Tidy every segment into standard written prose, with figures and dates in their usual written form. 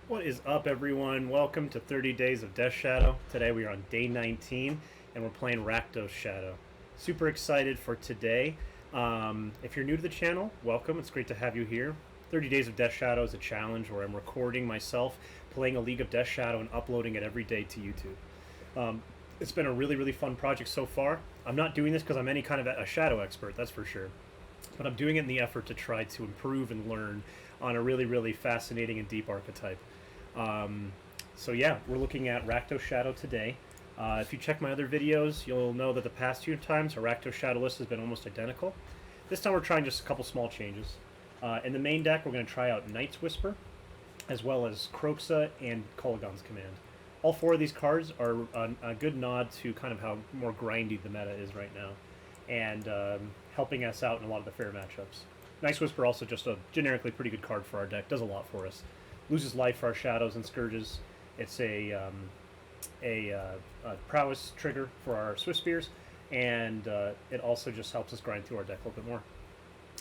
What is up, everyone? Welcome to 30 Days of Death Shadow. Today we are on day 19 and we're playing Rakdos Shadow. Super excited for today. If you're new to the channel, welcome. It's great to have you here. 30 Days of Death Shadow is a challenge where I'm recording myself playing a League of Death Shadow and uploading it every day to YouTube. It's been a really fun project so far. I'm not doing this because I'm any kind of a Shadow expert, that's for sure. But I'm doing it in the effort to try to improve and learn on a really fascinating and deep archetype. So yeah, we're looking at Rakdos Shadow today. If you check my other videos, you'll know that the past few times our Rakdos Shadow list has been almost identical. This time we're trying just a couple small changes. In the main deck, we're going to try out Night's Whisper, as well as Kroxa and Kolaghan's Command. All four of these cards are a good nod to kind of how more grindy the meta is right now, and helping us out in a lot of the fair matchups. Night's Whisper also just a generically pretty good card for our deck, does a lot for us. Loses life for our Shadows and Scourges. It's a prowess trigger for our Swift Spears, and it also just helps us grind through our deck a little bit more.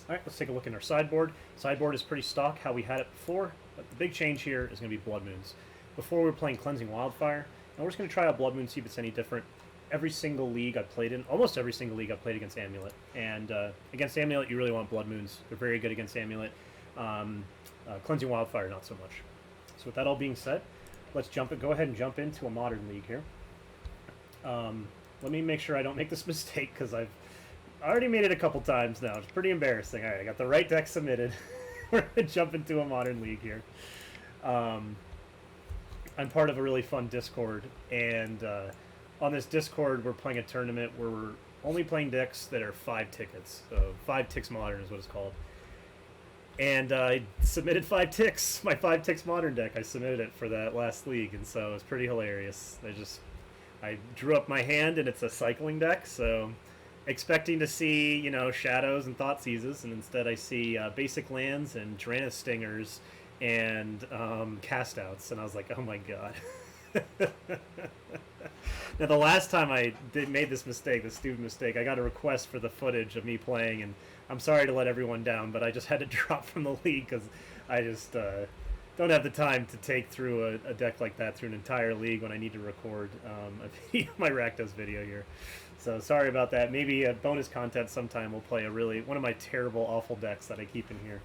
Alright, let's take a look in our sideboard. Sideboard is pretty stock, how we had it before, but the big change here is going to be Blood Moons. Before we were playing Cleansing Wildfire, and we're just going to try out Blood Moon, see if it's any different. Every single league I've played in, almost every single league I've played against Amulet, and against Amulet you really want Blood Moons. They're very good against Amulet. Cleansing Wildfire, not so much. So with that all being said, let's go ahead and jump into a Modern League here. Let me make sure I don't make this mistake, because I've already made it a couple times now. It's pretty embarrassing. Alright, I got the right deck submitted. We're going to jump into a Modern League here. I'm part of a really fun Discord, and on this Discord we're playing a tournament where we're only playing decks that are 5 tickets. So 5 ticks Modern is what it's called. And I submitted 5 ticks, my 5 ticks Modern deck. I submitted it for that last league, and so it's pretty hilarious. I drew up my hand, and it's a cycling deck, so expecting to see, you know, Shadows and Thoughtseizes, and instead I see basic lands and Tyrannus Stingers and cast-outs, and I was like, oh my god. Now, the last time I made this mistake, this stupid mistake, I got a request for the footage of me playing, and I'm sorry to let everyone down, but I just had to drop from the league because I just don't have the time to take through a deck like that through an entire league when I need to record my Rakdos video here. So sorry about that. Maybe a bonus content sometime we'll play one of my terrible, awful decks that I keep in here.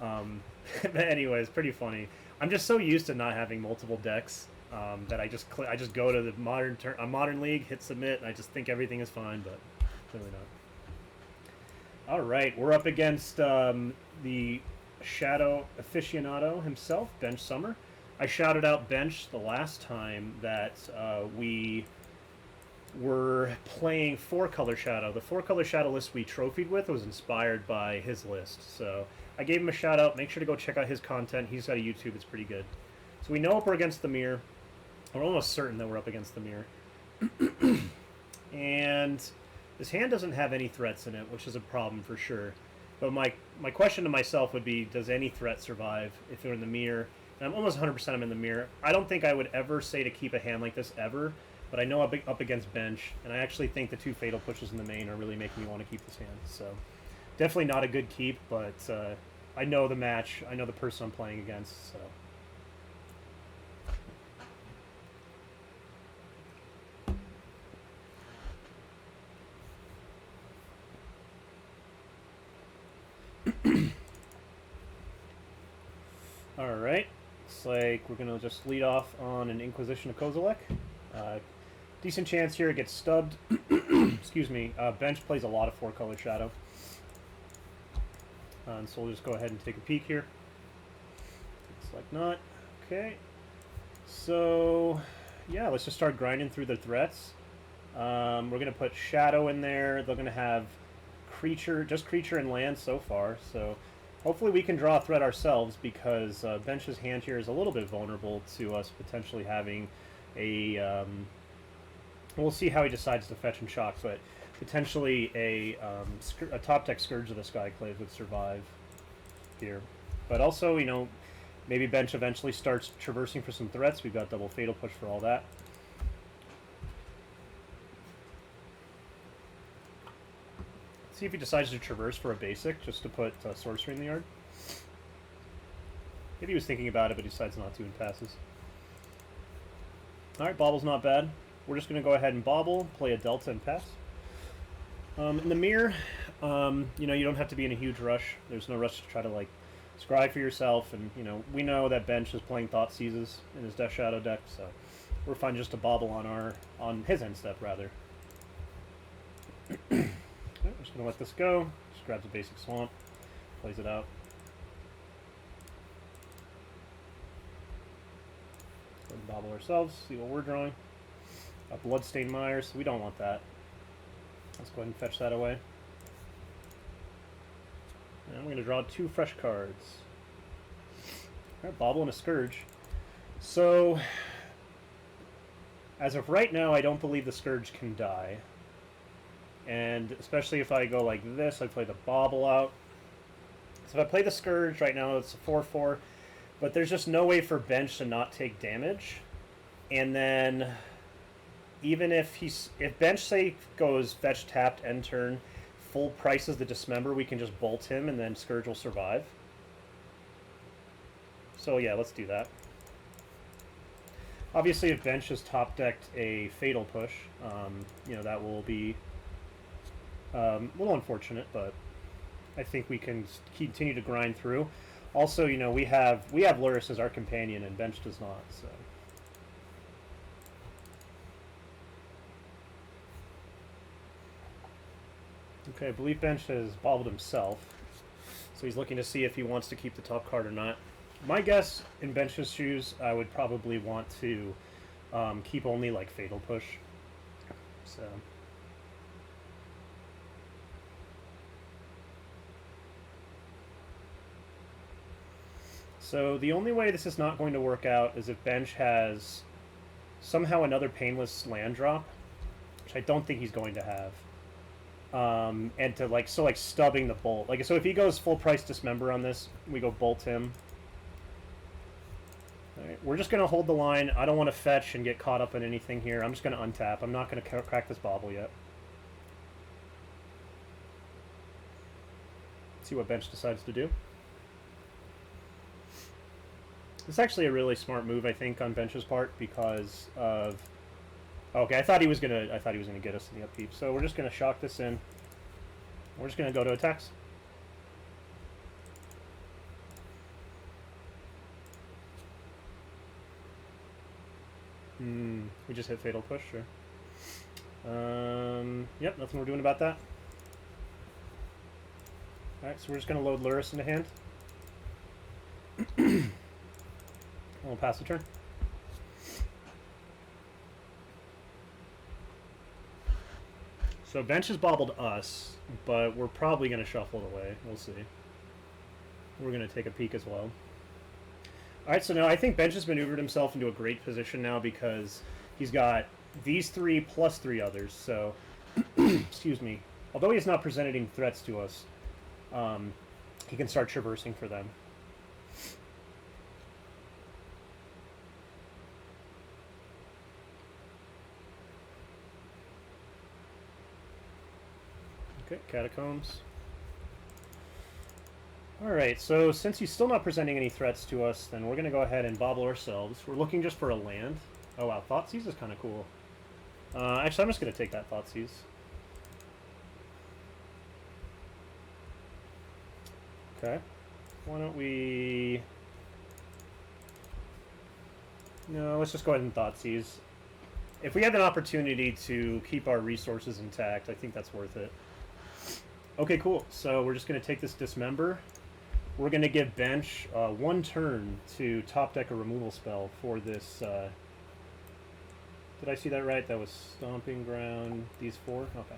But anyways, pretty funny. I'm just so used to not having multiple decks that I just go to the modern league, hit submit, and I just think everything is fine, but clearly not. All right, we're up against the Shadow aficionado himself, Bench Summer. I shouted out Bench the last time that we were playing 4-color Shadow. The 4-color Shadow list we trophied with was inspired by his list, so I gave him a shout out. Make sure to go check out his content. He's got a YouTube, it's pretty good. So we know if we're against the mirror. We're almost certain that we're up against the mirror. And this hand doesn't have any threats in it, which is a problem for sure. But my question to myself would be, does any threat survive if they're in the mirror? And I'm almost 100% I'm in the mirror. I don't think I would ever say to keep a hand like this ever, but I know I'm up against Bench, and I actually think the 2 Fatal Pushes in the main are really making me want to keep this hand. So definitely not a good keep, but I know the match. I know the person I'm playing against, so... Alright, looks like we're going to just lead off on an Inquisition of Kozilek. Decent chance here it gets stubbed. Excuse me. Bench plays a lot of 4-color Shadow. And so we'll just go ahead and take a peek here. Looks like not. Okay. So, yeah, let's just start grinding through the threats. We're going to put Shadow in there. They're going to have just creature and land so far, so... Hopefully we can draw a threat ourselves, because Bench's hand here is a little bit vulnerable to us potentially having a... we'll see how he decides to fetch and shock, but potentially a top deck Scourge of the Skyclave would survive here. But also, you know, maybe Bench eventually starts traversing for some threats. We've got double Fatal Push for all that. See if he decides to traverse for a basic, just to put sorcery in the yard. Maybe he was thinking about it, but he decides not to and passes. Alright, Bobble's not bad. We're just going to go ahead and Bobble, play a Delta, and pass. In the mirror, you know, you don't have to be in a huge rush. There's no rush to try to, like, scry for yourself. And, you know, we know that Bench is playing Thought Seizes in his Death Shadow deck, so we're fine just to Bobble on his end step, rather. Okay, we're just going to let this go. Just grabs a basic Swamp, plays it out. Go and Bobble ourselves, see what we're drawing. Bloodstained Mire, so we don't want that. Let's go ahead and fetch that away. And I'm going to draw 2 fresh cards. Alright, Bobble and a Scourge. So, as of right now, I don't believe the Scourge can die. And especially if I go like this, I play the Bobble out. So if I play the Scourge, right now it's a 4-4. But there's just no way for Bench to not take damage. And then, even if Bench, say, goes fetch tapped end turn, full prices the Dismember, we can just bolt him and then Scourge will survive. So yeah, let's do that. Obviously, if Bench has top decked a Fatal Push, you know, that will be a little unfortunate, but I think we can continue to grind through. Also, you know, we have Luris as our companion, and Bench does not, so. Okay, I believe Bench has bobbled himself, so he's looking to see if he wants to keep the top card or not. My guess, in Bench's shoes, I would probably want to keep only, like, Fatal Push. So. So the only way this is not going to work out is if Bench has somehow another Painless land drop, which I don't think he's going to have. And to like stubbing the bolt. Like, so if he goes full price Dismember on this, we go bolt him. Alright, we're just gonna hold the line. I don't want to fetch and get caught up in anything here. I'm just gonna untap. I'm not gonna crack this Bobble yet. See what Bench decides to do. This is actually a really smart move, I think, on Bench's part because of. Okay, I thought he was gonna get us in the upkeep. So we're just gonna shock this in. We're just gonna go to attacks. We just hit Fatal Push, sure. Yep, nothing we're doing about that. Alright, so we're just gonna load Luris into hand. We'll pass the turn. So Bench has bobbled us, but we're probably going to shuffle it away. We'll see. We're going to take a peek as well. Alright, so now I think Bench has maneuvered himself into a great position now because he's got these 3 plus 3 others. So, excuse me. Although he is not presenting threats to us, he can start traversing for them. Okay, Catacombs. Alright, so since he's still not presenting any threats to us, then we're going to go ahead and Bobble ourselves. We're looking just for a land. Oh wow, Thoughtseize is kind of cool. Actually, I'm just going to take that Thoughtseize. Okay. Why don't we... No, let's just go ahead and Thoughtseize. If we have an opportunity to keep our resources intact, I think that's worth it. Okay, cool. So we're just going to take this Dismember. We're going to give Bench 1 turn to top deck a removal spell for this. Did I see that right? That was Stomping Ground, these 4? Okay.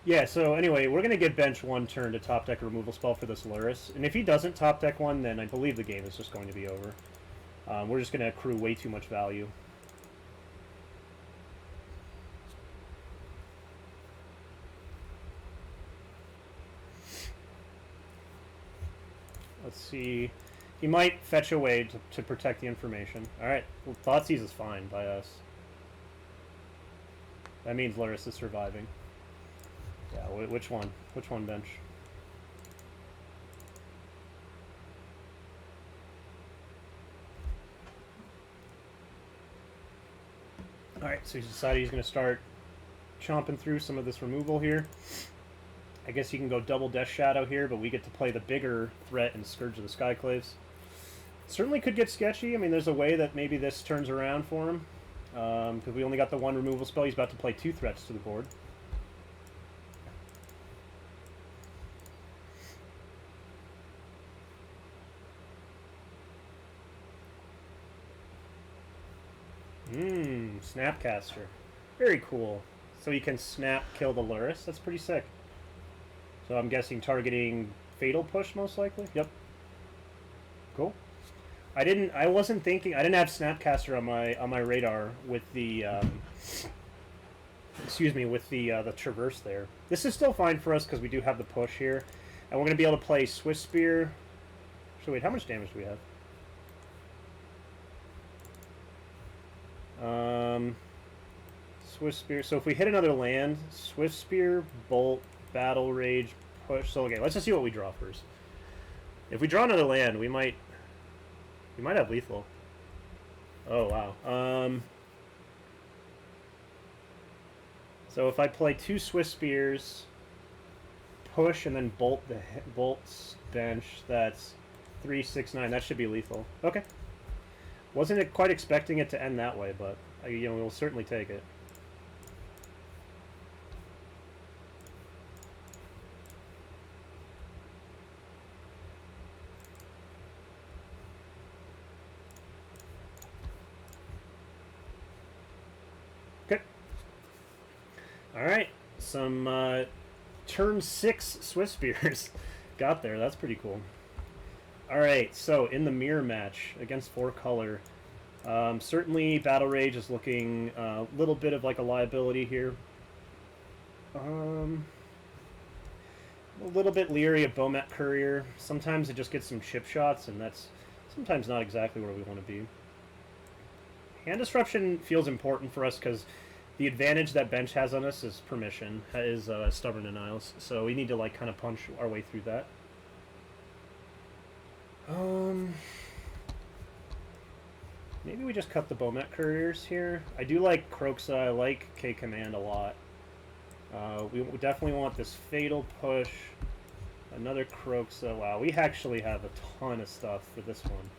Yeah, so anyway, we're going to give Bench 1 turn to top deck a removal spell for this Luris. And if he doesn't top deck one, then I believe the game is just going to be over. We're just going to accrue way too much value. Let's see. He might fetch away to protect the information. Alright, well, Thoughtseize is fine by us. That means Luris is surviving. Yeah, which one? Which one, Bench? Alright, so he's decided he's going to start chomping through some of this removal here. I guess he can go double Death Shadow here, but we get to play the bigger threat and Scourge of the Skyclaves. Certainly could get sketchy. I mean, there's a way that maybe this turns around for him. Because we only got the one removal spell. He's about to play 2 threats to the board. Snapcaster. Very cool. So he can snap kill the Luris. That's pretty sick. So I'm guessing targeting Fatal Push most likely. Yep. Cool. I wasn't thinking. I didn't have Snapcaster on my radar with the excuse me, with the Traverse there. This is still fine for us because we do have the push here, and we're going to be able to play Swift Spear. So wait, how much damage do we have? Swift Spear. So if we hit another land, Swift Spear, Bolt, Battle Rage, Push. So okay, let's just see what we draw first. If we draw another land, we might have lethal. Oh wow. So if I play 2 Swift Spears, push, and then bolt the bolts bench, that's 3, 6, 9. That should be lethal. Okay. Wasn't quite expecting it to end that way, but we'll certainly take it. Okay. All right. Some turn 6 Swift Spears got there. That's pretty cool. Alright, so in the mirror match against 4 color, certainly Battle Rage is looking a little bit of like a liability here. A little bit leery of Bomat Courier. Sometimes it just gets some chip shots, and that's sometimes not exactly where we want to be. Hand Disruption feels important for us because the advantage that bench has on us is permission, is Stubborn Denials. So we need to like kind of punch our way through that. Maybe we just cut the Bomat Couriers here. I do like Kroxa. I like K-Command a lot. We definitely want this Fatal Push. Another Kroxa. Wow, we actually have a ton of stuff for this one.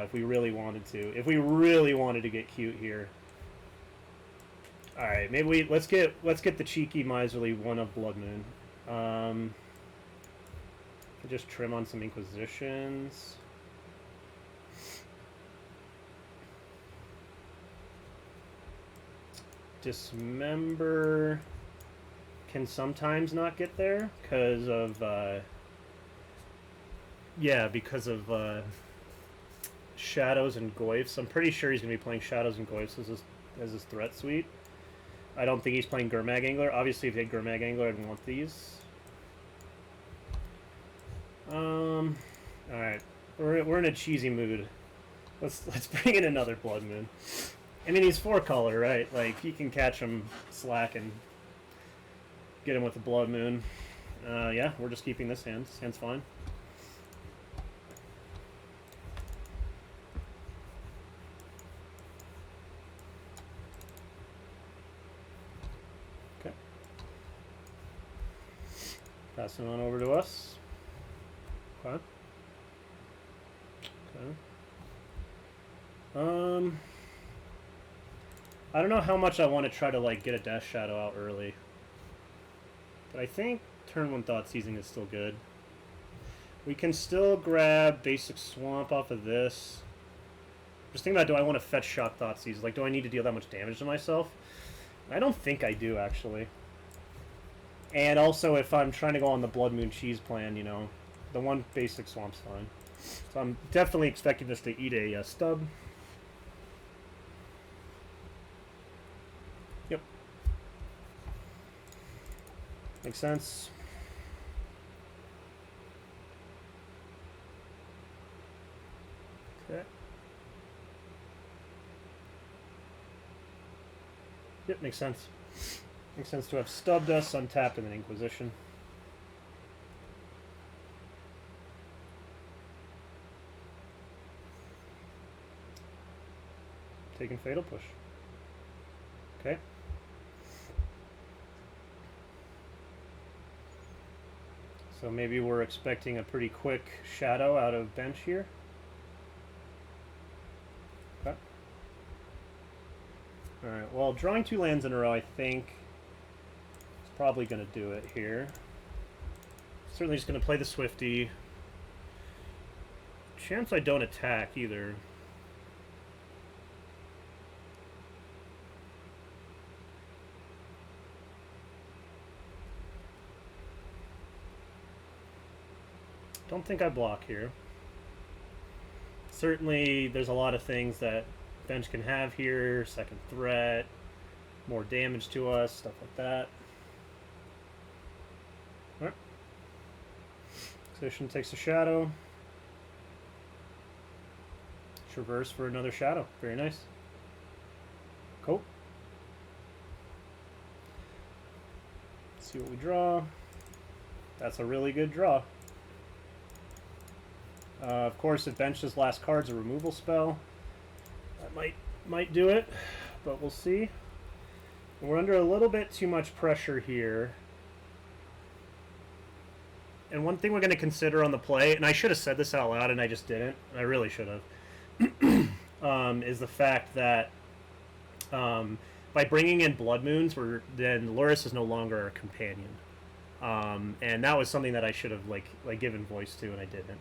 If we really wanted to. If we really wanted to get cute here. Alright, maybe let's get the cheeky miserly one of Blood Moon. Just trim on some Inquisitions. Dismember can sometimes not get there because of Shadows and Goyfs. I'm pretty sure he's going to be playing Shadows and Goyfs as his threat suite. I don't think he's playing Gurmag Angler. Obviously, if he had Gurmag Angler, I'd want these. Alright. We're in a cheesy mood. Let's bring in another Blood Moon. I mean, he's 4 color, right? Like, he can catch him slack and get him with the Blood Moon. Yeah, we're just keeping this hand. This hand's fine. Okay. Passing on over to us. Okay. Okay. I don't know how much I want to try to like get a Death Shadow out early, but I think turn 1 Thought Seizing is still good. We can still grab basic Swamp off of this. Just think about, do I want to fetch Shock Thought Seize? Like, do I need to deal that much damage to myself? I don't think I do, actually. And also, if I'm trying to go on the Blood Moon Cheese plan, you know, the 1 basic Swamp's fine. So I'm definitely expecting this to eat a stub. Yep. Makes sense. Okay. Yep, makes sense. Makes sense to have stubbed us, untapped, and an Inquisition. Taking Fatal Push. Okay. So maybe we're expecting a pretty quick shadow out of bench here. Okay. Alright, well, drawing 2 lands in a row, I think, is probably going to do it here. Certainly just going to play the Swifty. Chance I don't attack either. Don't think I block here. Certainly there's a lot of things that bench can have here. Second threat, more damage to us, stuff like that. Alright. Position takes a shadow. Traverse for another shadow. Very nice. Cool. Let's see what we draw. That's a really good draw. Of course, if bench's last card's a removal spell, that might do it, but we'll see. We're under a little bit too much pressure here. And one thing we're going to consider on the play, and I should have said this out loud and I just didn't, I really should have, is the fact that by bringing in Blood Moons, then Lurrus is no longer our companion. And that was something that I should have like given voice to, and I didn't.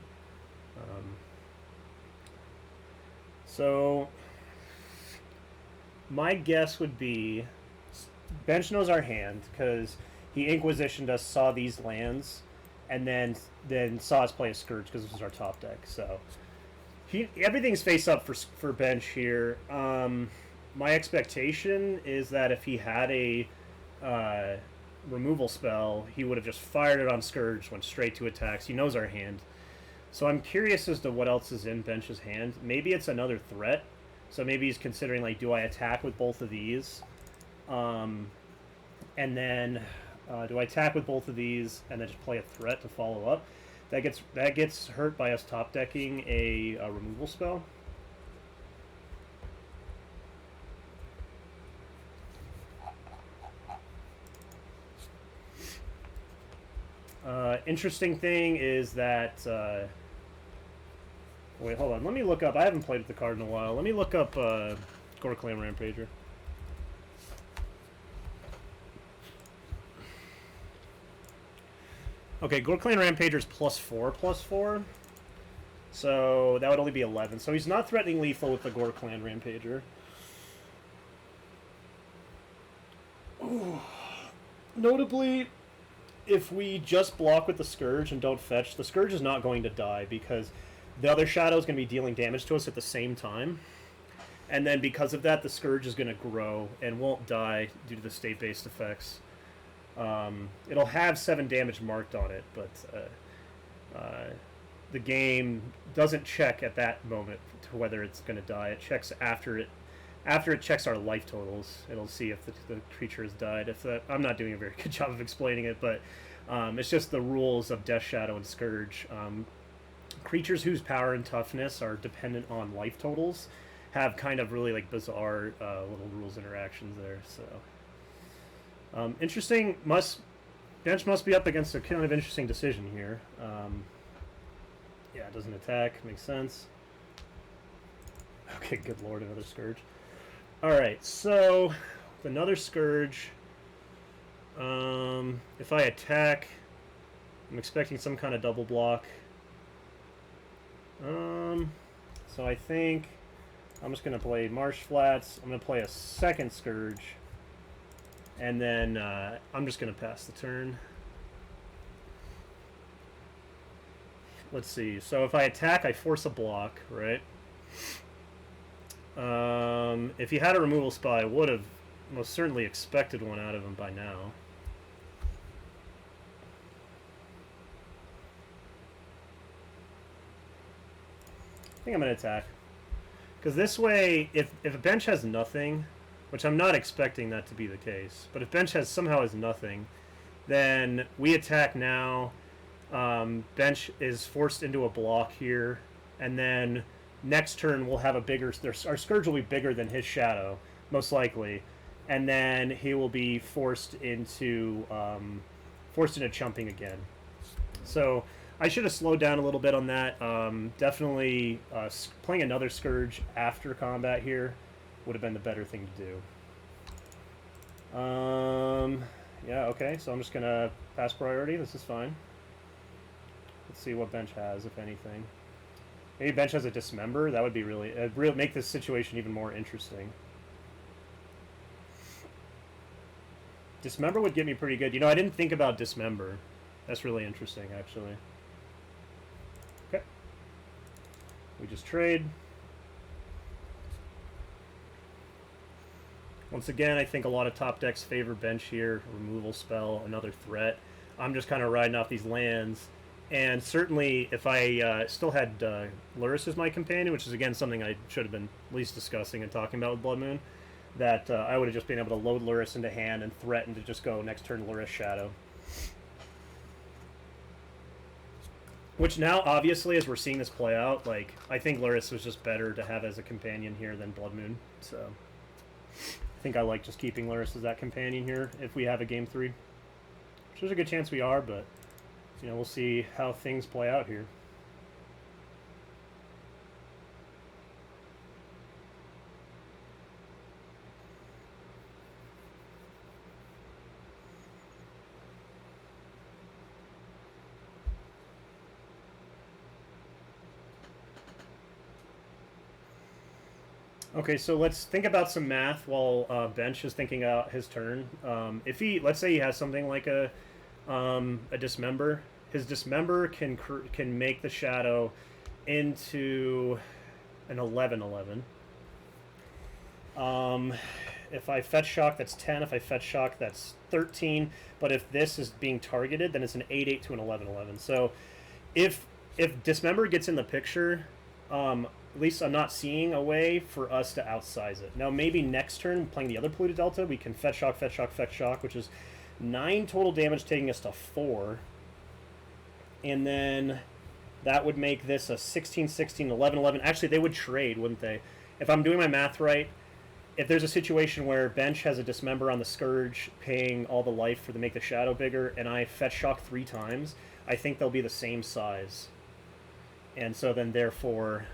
So my guess would be bench knows our hand because he Inquisitioned us, saw these lands, and then saw us play a Scourge because this was our top deck. So everything's face up for bench here. My expectation is that if he had a removal spell, he would have just fired it on Scourge, went straight to attacks. He knows our hand. So I'm curious as to what else is in bench's hand. Maybe it's another threat. So maybe he's considering, like, do I attack with both of these? And then do I attack with both of these and then just play a threat to follow up? That gets hurt by us top decking a removal spell. Interesting thing is that wait, hold on. Let me look up. I haven't played with the card in a while. Let me look up Gorklan Rampager. Okay, Gorklan Rampager's +4/+4. So that would only be 11. So he's not threatening lethal with the Gorklan Rampager. Ooh. Notably, if we just block with the Scourge and don't fetch, the Scourge is not going to die because the other Shadow is going to be dealing damage to us at the same time. And then because of that, the Scourge is going to grow and won't die due to the state-based effects. It'll have 7 damage marked on it, but the game doesn't check at that moment to whether it's going to die. It checks after it checks our life totals. It'll see if the creature has died. I'm not doing a very good job of explaining it, but it's just the rules of Death Shadow and Scourge. Creatures whose power and toughness are dependent on life totals have kind of really like bizarre little rules interactions there. So interesting. Bench must be up against a kind of interesting decision here. Yeah, it doesn't attack. Makes sense. Okay, good lord, another Scourge. Alright, so with another Scourge, if I attack, I'm expecting some kind of double block. So I think I'm just going to play Marsh Flats. I'm going to play a second Scourge, and then I'm just going to pass the turn. Let's see. So if I attack, I force a block, right? If he had a removal spell, I would have most certainly expected one out of him by now. I think I'm going to attack. Because this way, if a bench has nothing, which I'm not expecting that to be the case, but if bench somehow has nothing, then we attack now. Bench is forced into a block here, and then next turn we'll have a bigger... Our Scourge will be bigger than his Shadow, most likely. and then he will be forced into chumping again. So I should have slowed down a little bit on that. Definitely playing another Scourge after combat here would have been the better thing to do. Yeah, okay, so I'm just going to pass priority. This is fine. Let's see what bench has, if anything. Maybe bench has a Dismember. That would be really make this situation even more interesting. Dismember would get me pretty good. You know, I didn't think about Dismember. That's really interesting, actually. Okay. We just trade. Once again, I think a lot of top decks favor bench here. Removal spell, another threat. I'm just kind of riding off these lands. And certainly, if I still had Lurrus as my companion, which is, again, something I should have been at least discussing and talking about with Blood Moon, that I would have just been able to load Lurrus into hand and threaten to just go next turn Rakdos Shadow. Which now, obviously, as we're seeing this play out, like, I think Lurrus was just better to have as a companion here than Blood Moon. So I think I like just keeping Lurrus as that companion here if we have a Game 3. Which there's a good chance we are, but, you know, we'll see how things play out here. Okay, so let's think about some math while Bench is thinking out his turn. If he, let's say he has something like a Dismember, his Dismember can make the Shadow into an 11/11. If I Fetch Shock, that's 10. If I Fetch Shock, that's 13. But if this is being targeted, then it's an 8/8 to an 11/11. So if Dismember gets in the picture, at least I'm not seeing a way for us to outsize it. Now, maybe next turn, playing the other Polluted Delta, we can Fetch Shock, Fetch Shock, Fetch Shock, which is 9 total damage, taking us to 4. And then that would make this a 16, 16, 11, 11. Actually, they would trade, wouldn't they? If I'm doing my math right, if there's a situation where Bench has a Dismember on the Scourge, paying all the life for to make the Shadow bigger, and I Fetch Shock 3 times, I think they'll be the same size. And so then, therefore...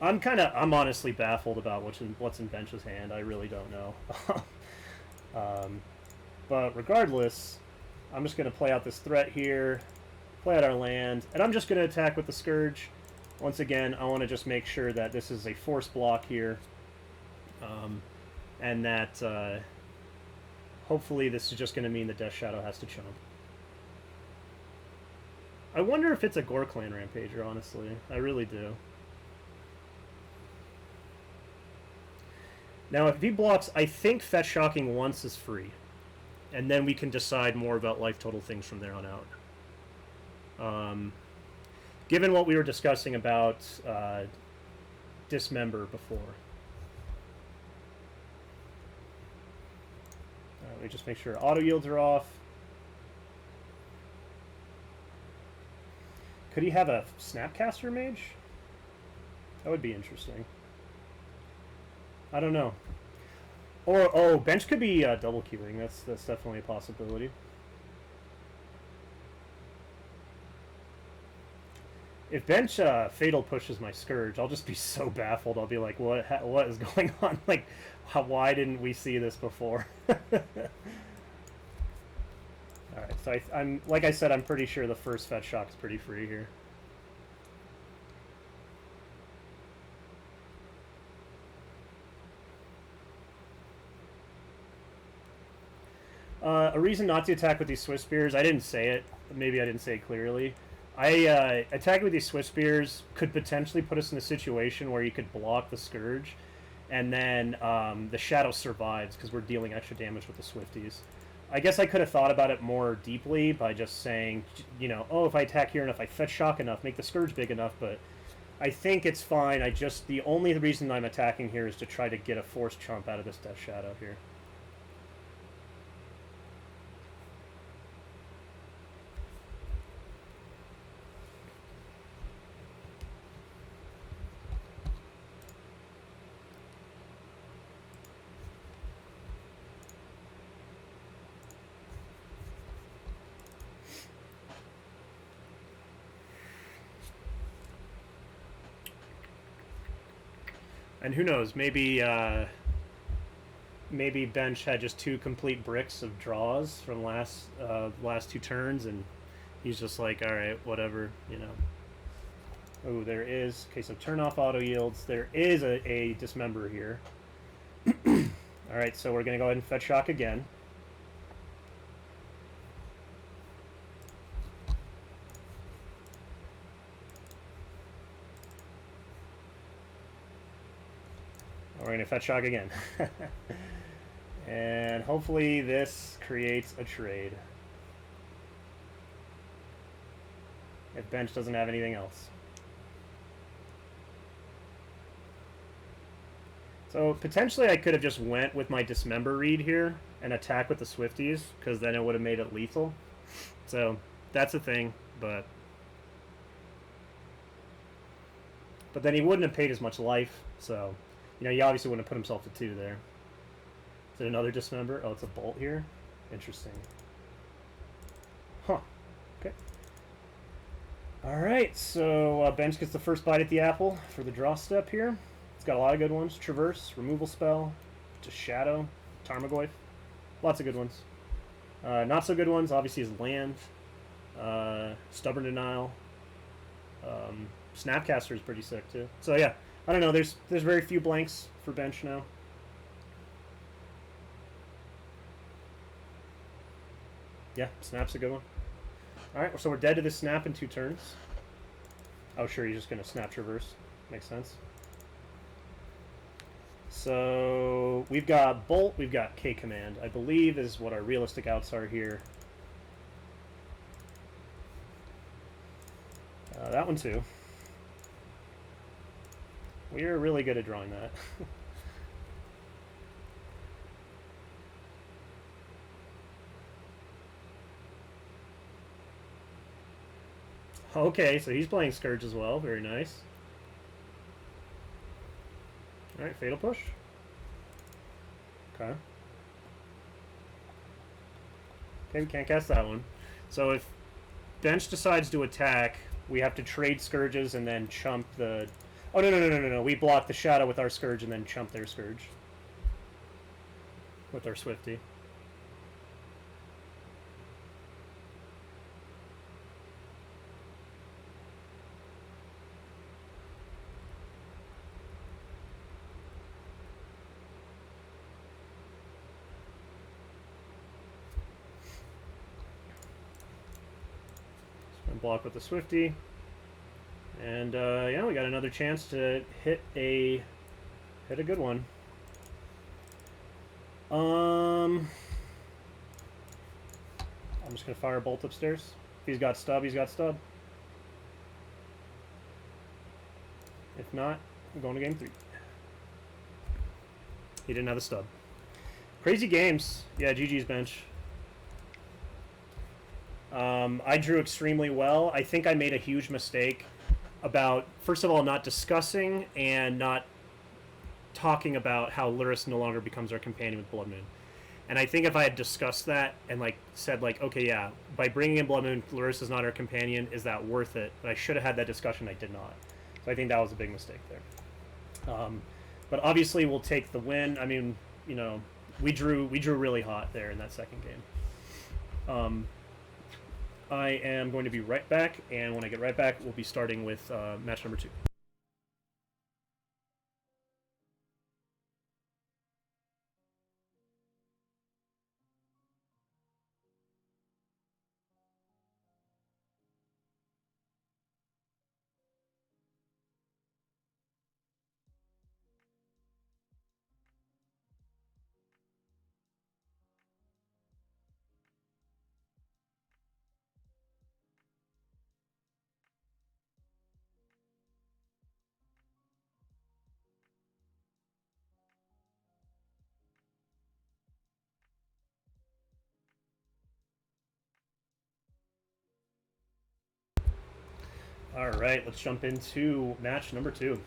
I'm honestly baffled about what's in Bench's hand. I really don't know. But regardless, I'm just going to play out this threat here, play out our land, and I'm just going to attack with the Scourge. Once again, I want to just make sure that this is a force block here, and that hopefully this is just going to mean the Death Shadow has to chump. I wonder if it's a Gore Clan Rampager, honestly. I really do. Now, if he blocks, I think Fetch Shocking once is free. And then we can decide more about life total things from there on out. Given what we were discussing about Dismember before. Let me just make sure auto yields are off. Could he have a Snapcaster Mage? That would be interesting. I don't know. Or, oh, Bench could be double queuing. That's definitely a possibility. If Bench Fatal pushes my Scourge, I'll just be so baffled. I'll be like, what is going on? Like, why didn't we see this before? Alright, so I'm like I said, I'm pretty sure the first Fetch Shock is pretty free here. A reason not to attack with these Swift Spears, I didn't say it. Maybe I didn't say it clearly. Attacking with these Swift Spears could potentially put us in a situation where you could block the Scourge, and then the Shadow survives because we're dealing extra damage with the Swifties. I guess I could have thought about it more deeply by just saying, you know, oh, if I attack here and if I Fetch Shock enough, make the Scourge big enough, but I think it's fine. The only reason I'm attacking here is to try to get a force chump out of this Death Shadow here. And who knows, maybe bench had just 2 complete bricks of draws from last 2 turns, and he's just like, all right, whatever, you know. Oh, there is. Okay, so turn off auto yields. There is a dismember here. All right, so we're going to go ahead and fetch shock again. We're going to fetch shock again. And hopefully this creates a trade. If bench doesn't have anything else. So potentially I could have just went with my dismember read here and attack with the Swifties, because then it would have made it lethal. So that's a thing, but then he wouldn't have paid as much life, so you know, he obviously wouldn't have put himself to 2 there. Is it another dismember? Oh, it's a bolt here? Interesting. Huh. Okay. Alright, so bench gets the first bite at the apple for the draw step here. It's got a lot of good ones. Traverse, removal spell, just Shadow, Tarmogoyf. Lots of good ones. Not so good ones, obviously, is Land, Stubborn Denial. Snapcaster is pretty sick, too. So, yeah. I don't know, there's very few blanks for bench now. Yeah, Snap's a good one. Alright, so we're dead to this Snap in 2 turns. Oh, sure, he's just going to Snap Traverse. Makes sense. So, we've got Bolt, we've got K-Command, I believe is what our realistic outs are here. That one too. We are really good at drawing that. Okay, so he's playing Scourge as well. Very nice. Alright, Fatal Push. Okay. Okay, we can't cast that one. So if bench decides to attack, we have to trade Scourges and then chump the... Oh, no. We block the Shadow with our Scourge and then chump their Scourge. With our Swifty. Block with the Swifty, and yeah, we got another chance to hit a good one. I'm just gonna fire a bolt upstairs. If he's got stub, he's got stub. If not, I'm going to game 3. He didn't have a stub. Crazy games. Yeah, GG's bench. I drew extremely well. I think I made a huge mistake about, first of all, not discussing and not talking about how Lurrus no longer becomes our companion with Blood Moon. And I think if I had discussed that and like said like, okay, yeah, by bringing in Blood Moon, Lurrus is not our companion. Is that worth it? But I should have had that discussion. I did not. So I think that was a big mistake there. But obviously, we'll take the win. I mean, you know, we drew really hot there in that second game. I am going to be right back, and when I get right back, we'll be starting with match number 2. All right, let's jump into match number 2.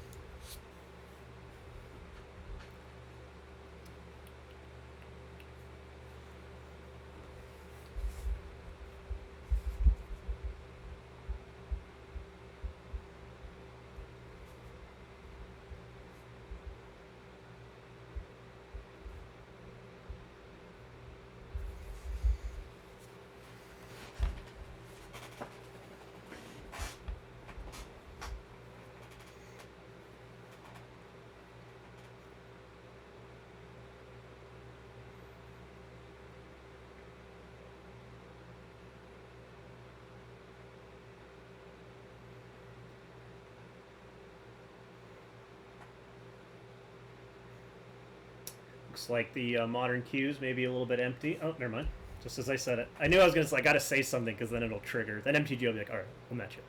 looks like the modern queues maybe a little bit empty. Oh, never mind. Just as I said it. I knew I was going to I got to say something because then it'll trigger. Then MTG will be like, all right, we'll match it.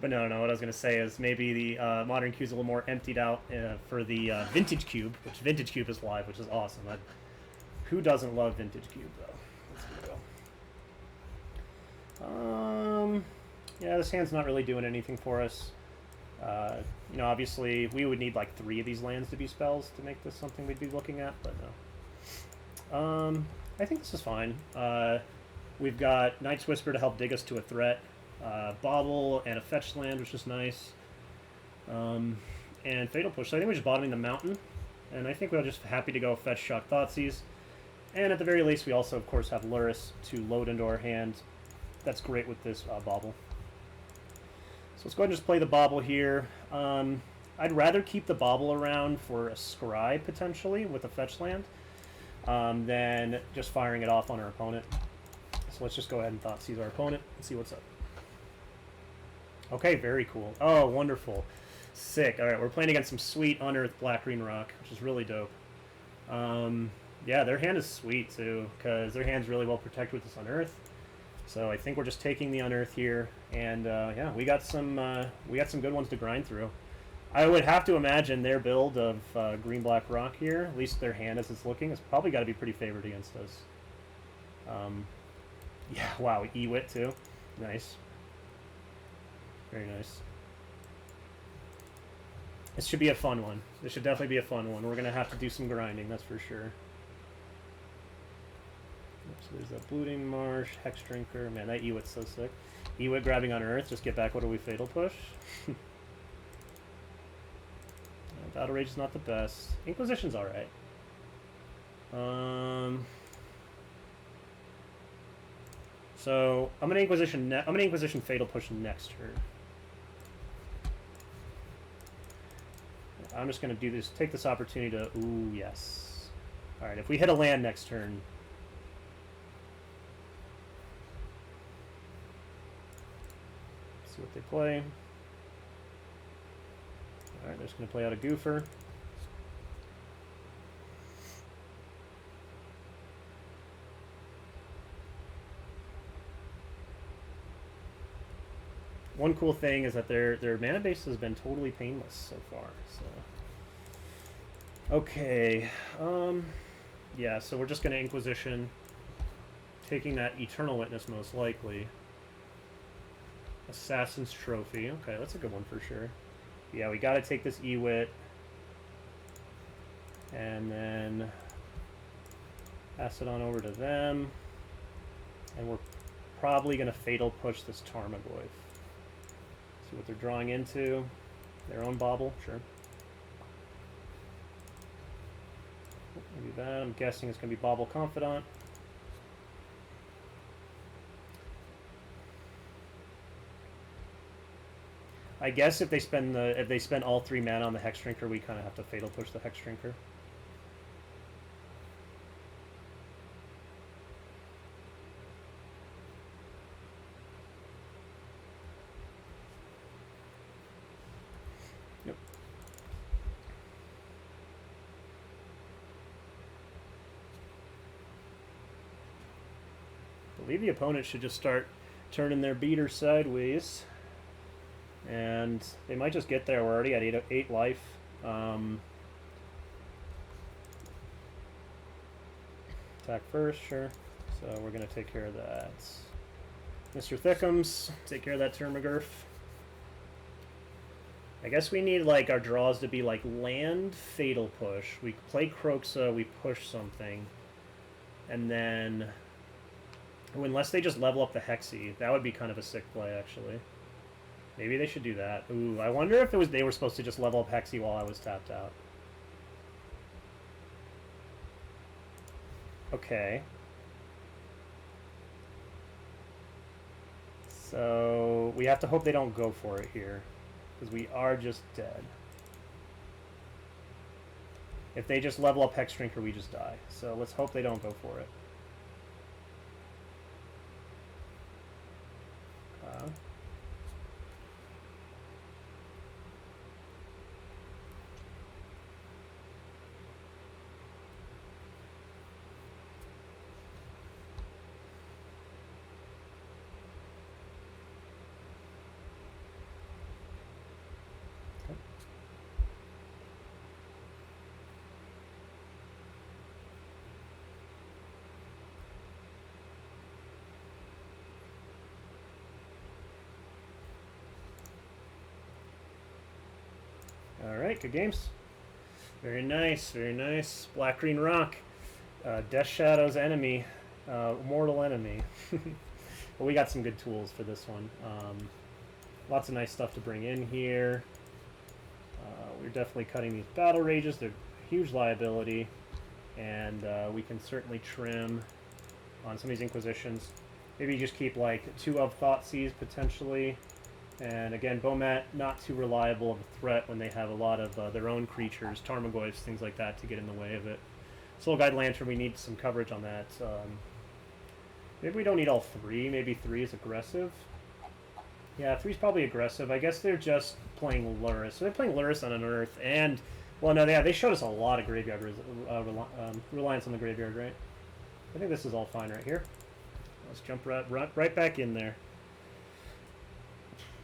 But no, what I was going to say is maybe the modern queue's a little more emptied out for the vintage cube, which vintage cube is live, which is awesome. Who doesn't love vintage cube, though? Let's go. Yeah, this hand's not really doing anything for us. You know, obviously, we would need like 3 of these lands to be spells to make this something we'd be looking at, but no. I think this is fine. We've got Night's Whisper to help dig us to a threat, Bauble, and a fetch land, which is nice, and Fatal Push. So I think we're just bottoming the mountain, and I think we're just happy to go fetch Shock Thoughtseize. And at the very least, we also, of course, have Luris to load into our hand. That's great with this Bauble. So let's go ahead and just play the Bauble here. I'd rather keep the Bauble around for a Scry, potentially, with a fetch land, than just firing it off on our opponent. So let's just go ahead and Thoughtseize our opponent and see what's up. Okay, very cool. Oh, wonderful. Sick. All right, we're playing against some sweet Unearthed Black-Green Rock, which is really dope. Yeah, their hand is sweet, too, because their hand's really well protected with this Unearth. So I think we're just taking the Unearth here, and yeah, we got some good ones to grind through. I would have to imagine their build of Green-Black Rock here, at least their hand as it's looking, has probably got to be pretty favored against us. Yeah, wow, Ewit too. Nice. Very nice. This should be a fun one. This should definitely be a fun one. We're going to have to do some grinding, that's for sure. So there's a Blooding Marsh, Hex Drinker. Man, that Ewit's so sick. Ewit grabbing on Earth. Just get back. What do we Fatal Push? Battle Rage is not the best. Inquisition's alright. So I'm gonna Inquisition Fatal Push next turn. I'm just gonna do this. Take this opportunity to. Ooh, yes. All right. If we hit a land next turn. See what they play. Alright, they're just going to play out a Goofer. One cool thing is that their mana base has been totally painless so far. So, okay, yeah. So we're just going to Inquisition, taking that Eternal Witness most likely. Assassin's Trophy. Okay, that's a good one for sure. Yeah, we got to take this Ewit, and then pass it on over to them, and we're probably going to Fatal Push this Tarmogoyf. See what they're drawing into. Their own Bauble, sure. Maybe that. I'm guessing it's going to be Bauble Confidant. I guess if they spend all 3 mana on the Hex Drinker, we kind of have to Fatal Push the Hex Drinker. Yep. I believe the opponent should just start turning their beater sideways. And they might just get there. We're already at 8 life. Attack first, sure. So we're going to take care of that. Mr. Thickums, take care of that Termagurf. I guess we need like our draws to be like land, Fatal Push. We play Kroxa, we push something. And then, unless they just level up the Hexy, that would be kind of a sick play actually. Maybe they should do that. Ooh, I wonder if they were supposed to just level up Hexy while I was tapped out. Okay. So we have to hope they don't go for it here, because we are just dead. If they just level up Hex Drinker, we just die. So let's hope they don't go for it. Alright, good games. Very nice, very nice. Black-green rock. Death Shadow's enemy. Mortal enemy. But we got some good tools for this one. Lots of nice stuff to bring in here. We're definitely cutting these battle rages. They're a huge liability. And we can certainly trim on some of these Inquisitions. Maybe just keep like 2 of Thoughtseize potentially. And again, Bomat, not too reliable of a threat when they have a lot of their own creatures, Tarmogoyfs, things like that, to get in the way of it. Soul Guide Lantern, we need some coverage on that. Maybe we don't need all 3. Maybe 3 is aggressive. Yeah, 3 is probably aggressive. I guess they're just playing Luris. So they're playing Luris on an Earth, and... Well, no, they showed us a lot of graveyard reliance on the graveyard, right? I think this is all fine right here. Let's jump right back in there.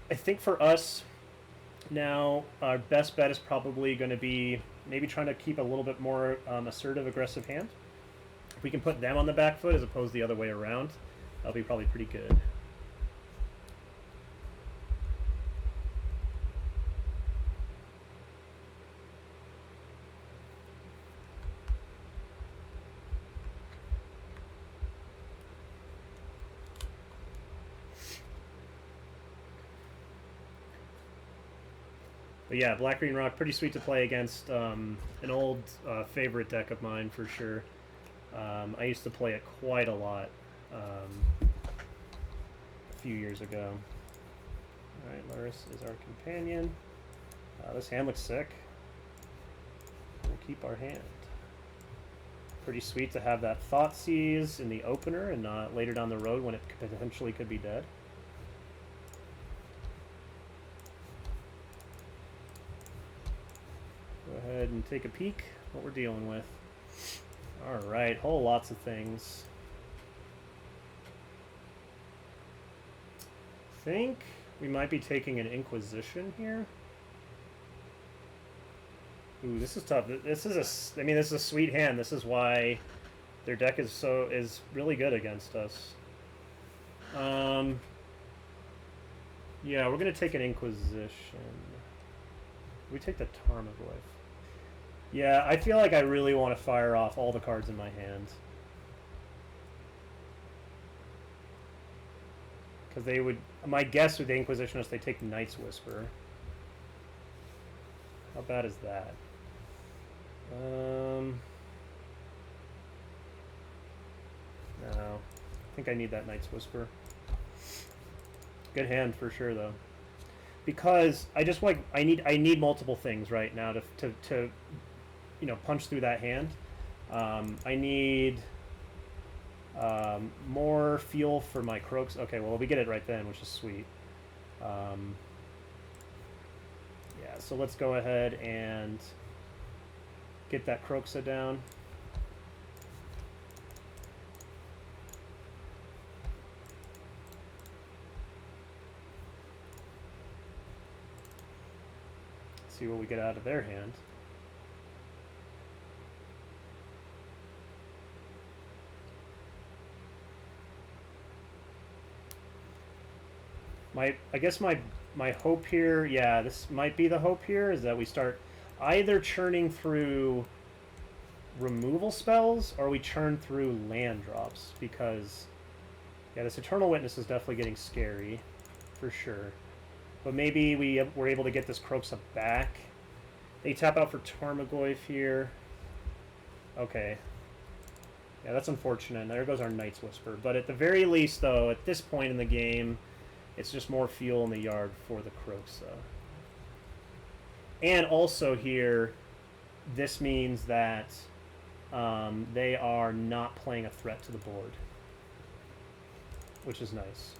I think for us, now, our best bet is probably going to be maybe trying to keep a little bit more assertive, aggressive hand. If we can put them on the back foot as opposed to the other way around, that'll be probably pretty good. But yeah, Black-Green Rock, pretty sweet to play against. An old favorite deck of mine for sure. I used to play it quite a lot a few years ago. Alright, Luris is our companion. This hand looks sick. We'll keep our hand. Pretty sweet to have that Thoughtseize in the opener and not later down the road when it potentially could be dead. Go ahead and take a peek what we're dealing with. Alright, whole lots of things. I think we might be taking an Inquisition here. Ooh, this is tough. This is I mean, this is a sweet hand. This is why their deck is really good against us. Yeah, we're gonna take an Inquisition. We take the Tarmogoyf. Yeah, I feel like I really want to fire off all the cards in my hand. Because they would... My guess with the Inquisition is they take Night's Whisper. How bad is that? No. I think I need that Night's Whisper. Good hand for sure, though. Because I just like... I need multiple things right now to you know, punch through that hand. I need more fuel for my Croaks. Okay, well, we get it right then, which is sweet. Yeah, so let's go ahead and get that Croaksa down. See what we get out of their hand. I guess my hope here, yeah, this might be the hope here, is that we start either churning through removal spells or we churn through land drops, because, yeah, this Eternal Witness is definitely getting scary, for sure. But maybe we're able to get this Croaksa back. They tap out for Tarmogoyf here. Okay. Yeah, that's unfortunate. There goes our Night's Whisper. But at the very least, though, at this point in the game, it's just more fuel in the yard for the Croaksa. And also here, this means that they are not playing a threat to the board, which is nice.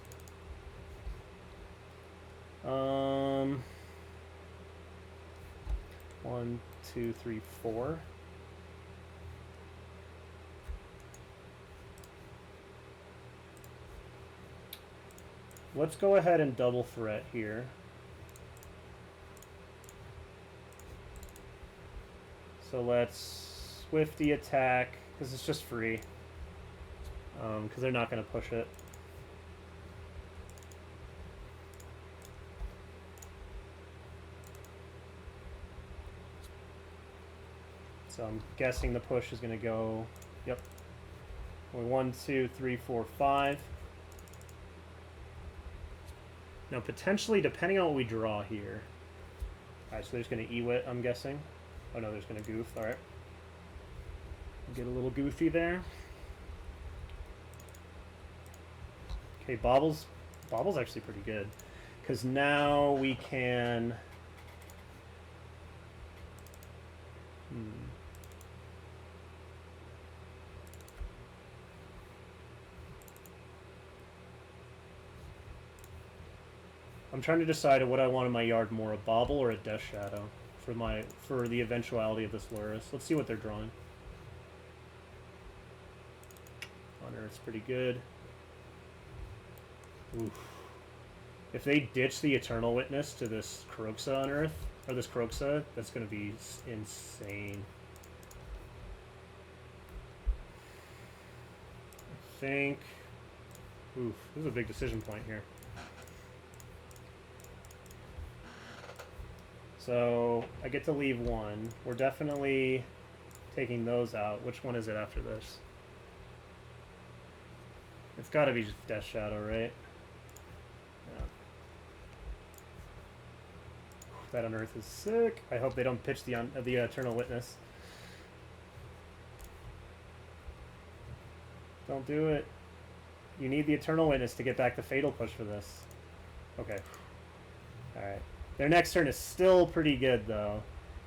1, 2, 3, 4. Let's go ahead and double threat here. So let's Swifty attack, because it's just free. Because they're not going to push it. So I'm guessing the push is going to go... Yep. 1, 2, 3, 4, 5. Now, potentially, depending on what we draw here... Alright, so they're just going to E-wit, I'm guessing. Oh, no, they're just going to goof. Alright. Get a little goofy there. Okay, Bobble's actually pretty good. Because now we can... I'm trying to decide what I want in my yard more, a Bobble or a Death Shadow for the eventuality of this Lurrus. Let's see what they're drawing. Unearth's pretty good. Oof. If they ditch the Eternal Witness to this Kroxa Unearth, or this Kroxa, that's going to be insane. I think... Oof, this is a big decision point here. So, I get to leave one. We're definitely taking those out. Which one is it after this? It's got to be just Death Shadow, right? Yeah. That Unearth is sick. I hope they don't pitch the Eternal Witness. Don't do it. You need the Eternal Witness to get back the Fatal Push for this. Okay. Alright. Their next turn is still pretty good, though.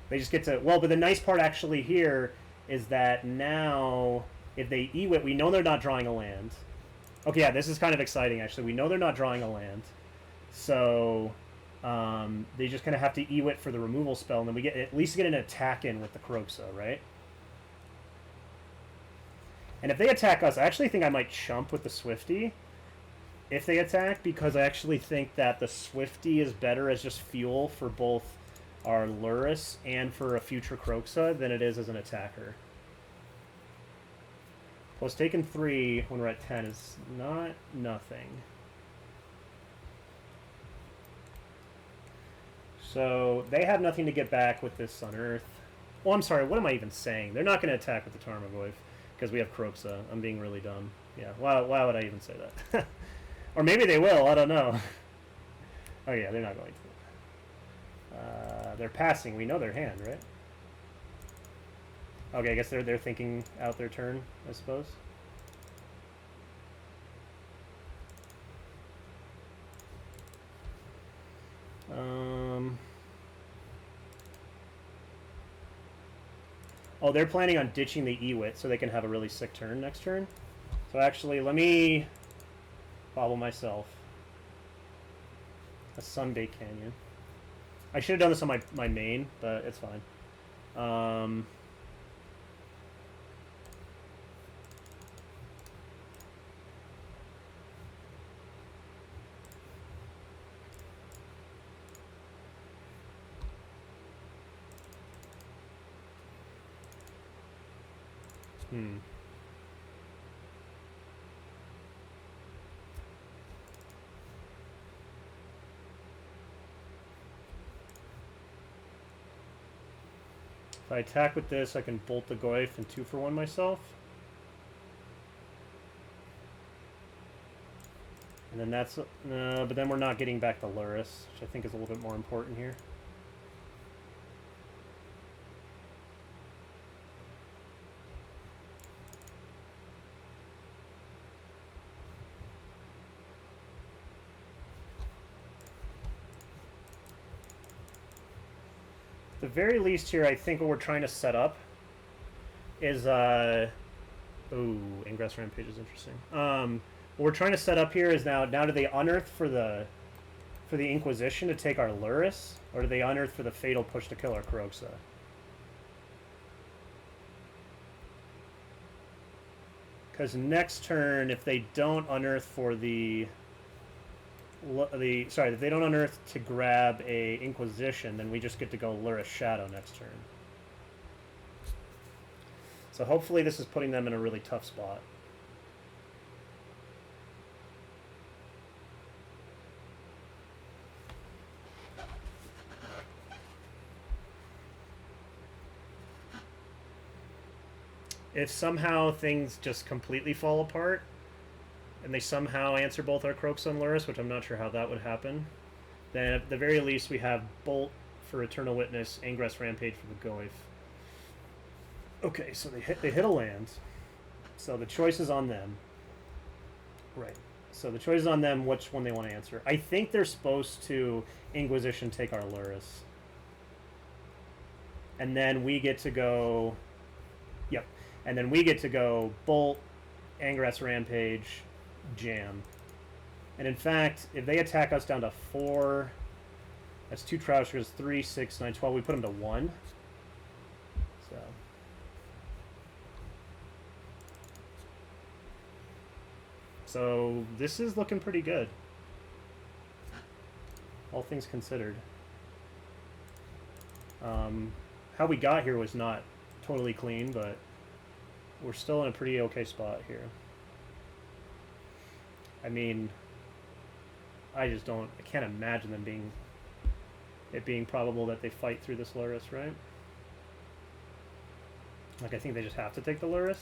They just get to... Well, but the nice part actually here is that now, if they E-wit, we know they're not drawing a land. Okay, yeah, this is kind of exciting, actually. We know they're not drawing a land. So, they just kind of have to E-wit for the removal spell, and then we at least get an attack in with the Kroxa, right? And if they attack us, I actually think I might chump with the Swifty if they attack, because I actually think that the Swifty is better as just fuel for both our Lurrus and for a future Kroxa than it is as an attacker. Plus, taking 3 when we're at 10 is not nothing. So, they have nothing to get back with this Unearth. Oh, I'm sorry, what am I even saying? They're not going to attack with the Tarmogoyf, because we have Kroxa. I'm being really dumb. Yeah, why would I even say that? Or maybe they will, I don't know. Oh yeah, they're not going to. They're passing, we know their hand, right? Okay, I guess they're thinking out their turn, I suppose. Oh, they're planning on ditching the E-wit so they can have a really sick turn next turn. So actually, let me bobble myself a Sunbaked Canyon. I should have done this on my main, but it's fine. If I attack with this, I can bolt the Goyf and 2-for-1 myself. And then that's... but then we're not getting back the Lurrus, which I think is a little bit more important here. The very least here, I think what we're trying to set up is, ooh, Ingress Rampage is interesting. What we're trying to set up here is now do they unearth for the Inquisition to take our Lurrus, or do they unearth for the Fatal Push to kill our Kroxa? Because next turn, if they don't unearth for if they don't unearth to grab a Inquisition, then we just get to go Lurrus Shadow next turn. So hopefully this is putting them in a really tough spot. If somehow things just completely fall apart, and they somehow answer both our Croaks on Lurrus, which I'm not sure how that would happen, then at the very least we have Bolt for Eternal Witness, Ingress Rampage for the Goyf. Okay, so they hit a land. So the choice is on them. Right. So the choice is on them which one they want to answer. I think they're supposed to Inquisition take our Lurrus. And then we get to go... Yep. And then we get to go Bolt, Ingress Rampage, Jam. And in fact, if they attack us down to 4, that's 2 Troushers, 3, 6, 9, 12. We put them to 1. So. So this is looking pretty good. All things considered. How we got here was not totally clean, but we're still in a pretty okay spot here. I mean, I can't imagine them being probable that they fight through this Lurrus, right? Like, I think they just have to take the Lurrus.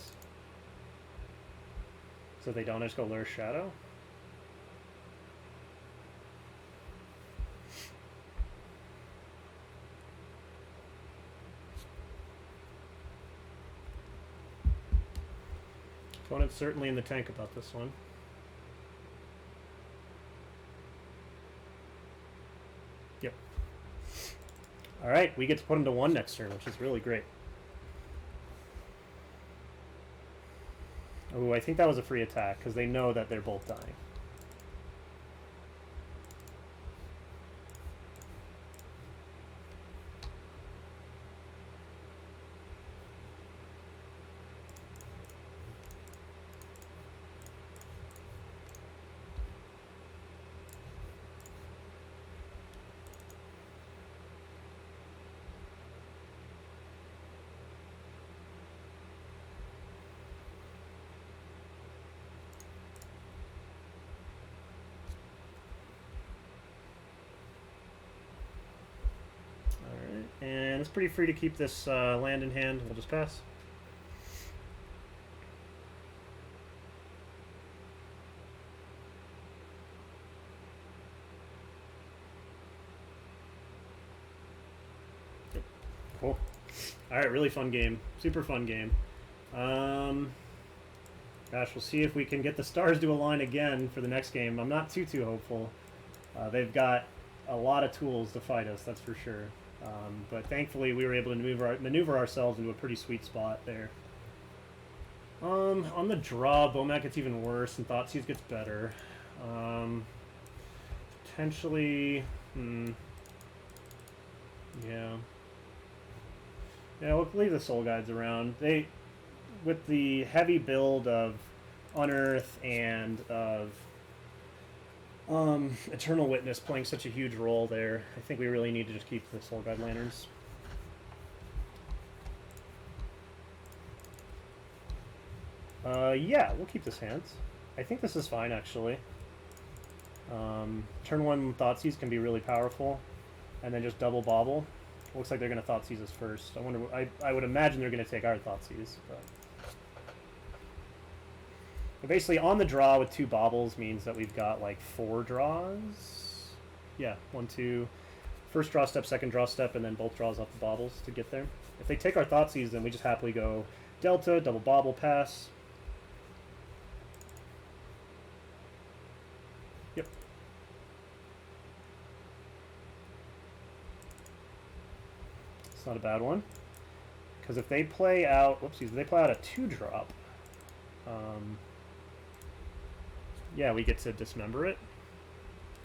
So they don't just go Rakdos Shadow. Opponent's certainly in the tank about this one. Yep. Alright, we get to put him to 1 next turn, which is really great. Oh, I think that was a free attack, because they know that they're both dying. And it's pretty free to keep this land in hand. We'll just pass. Cool. Alright, really fun game. Super fun game. Gosh, we'll see if we can get the stars to align again for the next game. I'm not too hopeful. They've got a lot of tools to fight us, that's for sure. But thankfully we were able to maneuver ourselves into a pretty sweet spot there. On the draw, Bomac gets even worse and Thoughtseize gets better. Potentially... Yeah. Yeah, we'll leave the Soul Guides around. With the heavy build of Unearth and of Eternal Witness playing such a huge role there, I think we really need to just keep the Soul Guide Lanterns. Yeah, we'll keep this hands. I think this is fine, actually. Turn 1 Thoughtseize can be really powerful, and then just double bobble. Looks like they're going to Thoughtseize us first. I would imagine they're going to take our Thoughtseize, but basically, on the draw with 2 bobbles means that we've got like 4 draws. Yeah, 1, 2. First draw step, second draw step, and then both draws off the bobbles to get there. If they take our Thoughtseize, then we just happily go Delta, double bobble, pass. Yep. It's not a bad one. Because if they play out, whoopsies, if they play out a 2-drop, yeah, we get to dismember it,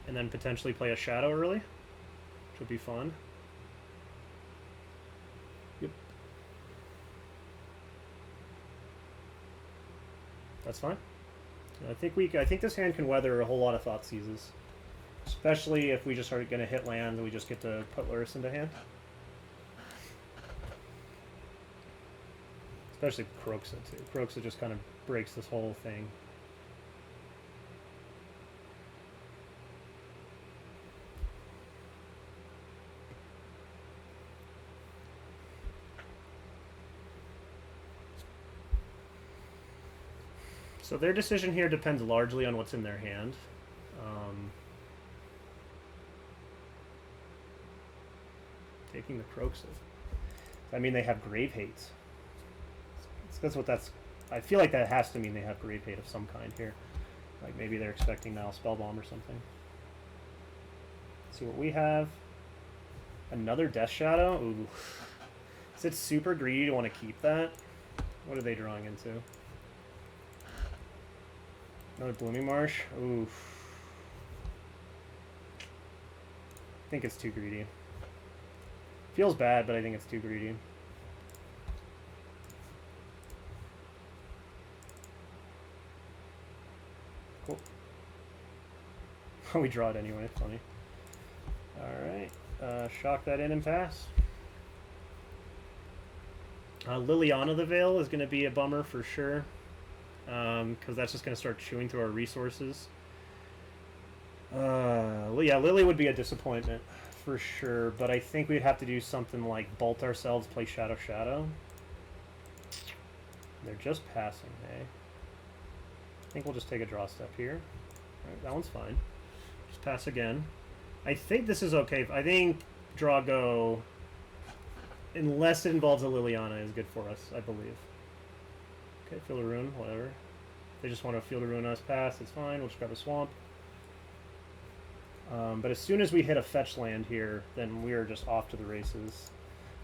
and then potentially play a Shadow early, which would be fun. Yep. That's fine. I think this hand can weather a whole lot of Thoughtseizes, especially if we just are going to hit land and we just get to put Lurrus into hand. Especially Kroxa too. Kroxa just kind of breaks this whole thing. So their decision here depends largely on what's in their hand. Taking the Kroxa. I mean, they have Grave Hates. That's what that's... I feel like that has to mean they have Grave Hate of some kind here. Like maybe they're expecting now Spellbomb or something. Let's see what we have. Another Death Shadow? Ooh. Is it super greedy to want to keep that? What are they drawing into? Another Blooming Marsh? Ooh. I think it's too greedy. Feels bad, but I think it's too greedy. Cool. We draw it anyway, funny. Alright, shock that in and pass. Liliana the Veil is going to be a bummer for sure. Because that's just going to start chewing through our resources. Yeah, Lily would be a disappointment for sure, but I think we'd have to do something like bolt ourselves, play Shadow Shadow. They're just passing, eh? I think we'll just take a draw step here. Alright, that one's fine. Just pass again. I think this is okay. I think draw go, unless it involves a Liliana, is good for us, I believe. Okay, Field of Ruin, whatever. If they just want to Field of Ruin us pass, it's fine. We'll just grab a Swamp. But as soon as we hit a fetch land here, then we are just off to the races.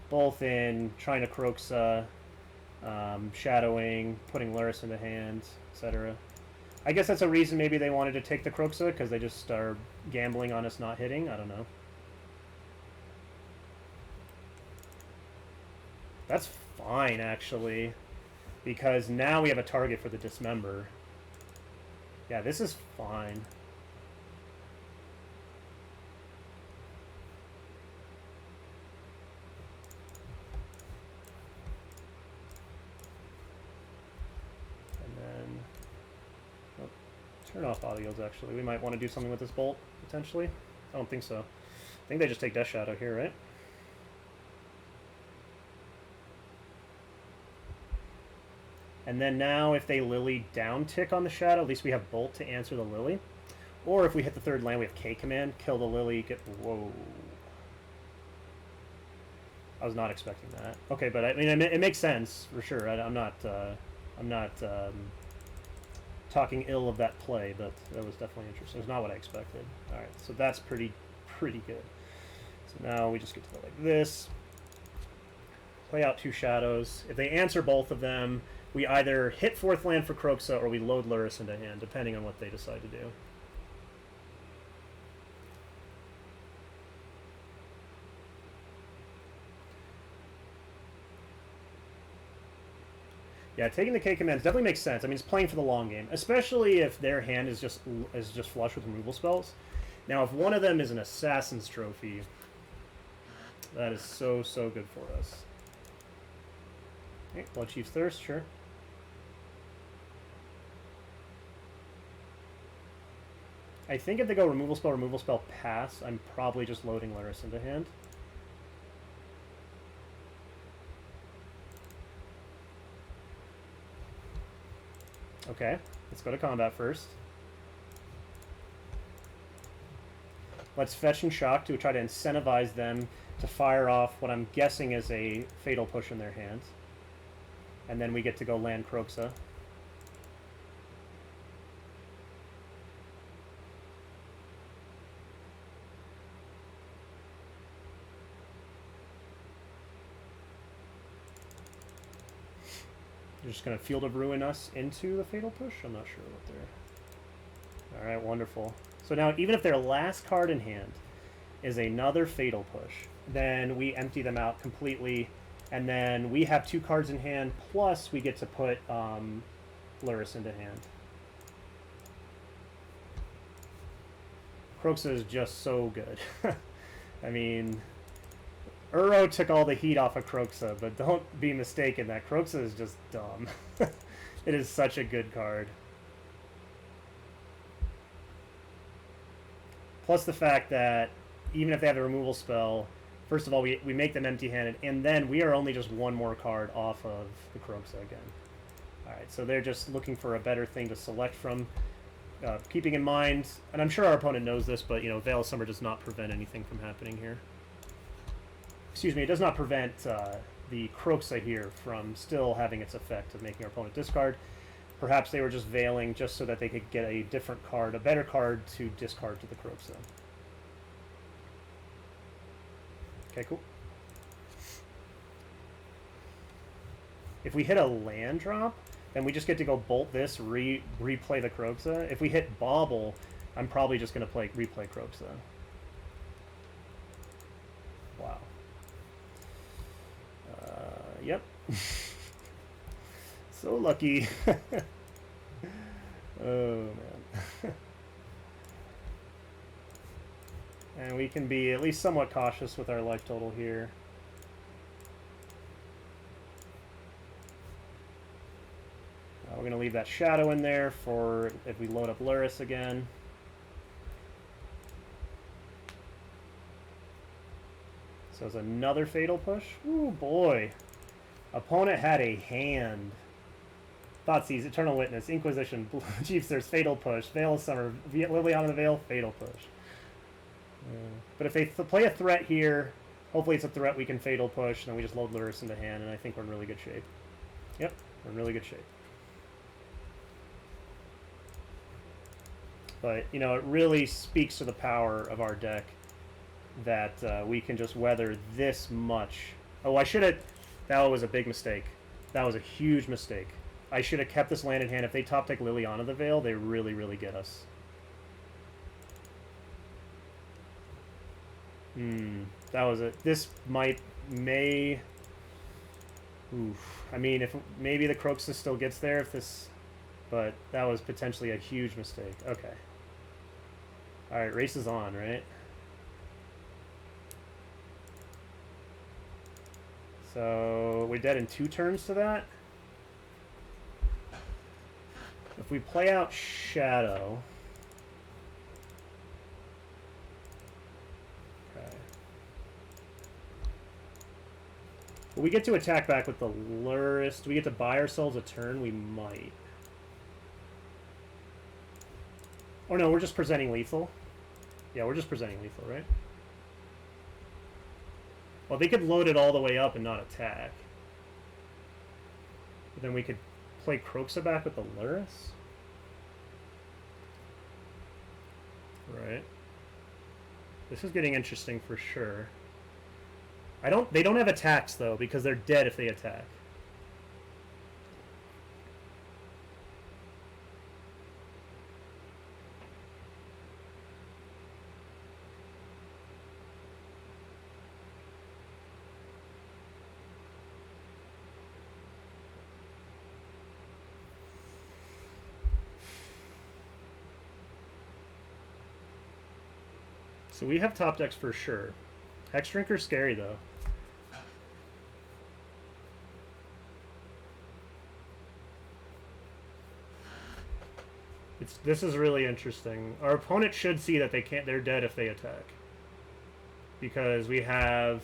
Both in trying to Kroxa, shadowing, putting Lurrus into hand, etc. I guess that's a reason maybe they wanted to take the Kroxa, because they just are gambling on us not hitting. I don't know. That's fine, actually, because now we have a target for the Dismember. Yeah, this is fine. Turn off audios, actually. We might want to do something with this bolt, potentially. I don't think so. I think they just take Death Shadow here, right? And then now, if they Lily down tick on the Shadow, at least we have Bolt to answer the Lily. Or if we hit the third land, we have K command, kill the Lily, get... Whoa. I was not expecting that. Okay, but I mean, it makes sense, for sure. I'm not talking ill of that play, but that was definitely interesting. It's not what I expected. Alright, so that's pretty good. So now we just get to go like this. Play out two Shadows. If they answer both of them, we either hit fourth land for Kroxa or we load Lurrus into hand, depending on what they decide to do. Yeah, taking the K commands definitely makes sense. I mean, it's playing for the long game, especially if their hand is just flush with removal spells. Now, if one of them is an Assassin's Trophy, that is so good for us. Okay, Blood Chief's Thirst, sure. I think if they go removal spell, pass, I'm probably just loading Lurrus into hand. Okay, let's go to combat first. Let's fetch and shock to try to incentivize them to fire off what I'm guessing is a Fatal Push in their hands. And then we get to go land Kroxa. They're just going to Field of Ruin us into the Fatal Push? I'm not sure what they're... Alright, wonderful. So now, even if their last card in hand is another Fatal Push, then we empty them out completely, and then we have two cards in hand, plus we get to put Lurrus into hand. Kroxa is just so good. I mean... Uro took all the heat off of Kroxa, but don't be mistaken, that Kroxa is just dumb. It is such a good card. Plus the fact that even if they have a removal spell, first of all, we make them empty-handed, and then we are only just one more card off of the Kroxa again. Alright, so they're just looking for a better thing to select from. Keeping in mind, and I'm sure our opponent knows this, but, you know, Veil of Summer does not prevent anything from happening here. Excuse me, it does not prevent the Kroxa here from still having its effect of making our opponent discard. Perhaps they were just veiling just so that they could get a different card, a better card to discard to the Kroxa. Okay, cool. If we hit a land drop, then we just get to go bolt this, replay the Kroxa. If we hit Bauble, I'm probably just going to replay Kroxa. Wow. Yep. So lucky. Oh, man. And we can be at least somewhat cautious with our life total here. We're going to leave that Shadow in there for if we load up Luris again. So it's another Fatal Push. Ooh, boy. Opponent had a hand. Thoughtseize, Eternal Witness, Inquisition, Chiefs, there's Fatal Push, Veil of Summer, Liliana the Veil, Fatal Push. But if they play a threat here, hopefully it's a threat we can Fatal Push, and then we just load Luris into hand, and I think we're in really good shape. Yep, we're in really good shape. But, you know, it really speaks to the power of our deck that we can just weather this much. Oh, I should have... That was a big mistake. That was a huge mistake. I should have kept this land in hand. If they top deck Liliana the Veil, they really, really get us. That was it. This may... Oof. I mean, if maybe the Kroxa still gets there if this... But that was potentially a huge mistake. Okay. Alright, race is on, right? So, we're dead in 2 turns to that. If we play out Shadow... Okay. Will we get to attack back with the Luris? Do we get to buy ourselves a turn? We might. Oh no, we're just presenting lethal. Yeah, we're just presenting lethal, right? Well, they could load it all the way up and not attack. But then we could play Kroxa back with the Luris. Right. This is getting interesting for sure. They don't have attacks though, because they're dead if they attack. So we have top decks for sure. Hex Drinker's scary though. This is really interesting. Our opponent should see that they're dead if they attack. Because we have...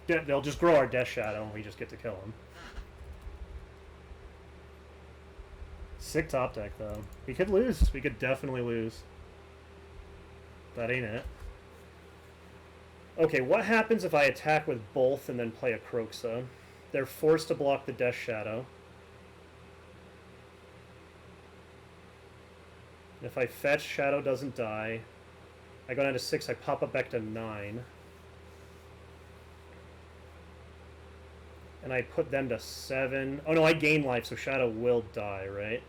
They'll just grow our Death Shadow and we just get to kill them. Sick top deck though. We could lose. We could definitely lose. That ain't it. Okay, what happens if I attack with both and then play a Kroxa? They're forced to block the Death Shadow. If I fetch, Shadow doesn't die. I go down to 6, I pop up back to 9. And I put them to 7. Oh no, I gain life, so Shadow will die, right?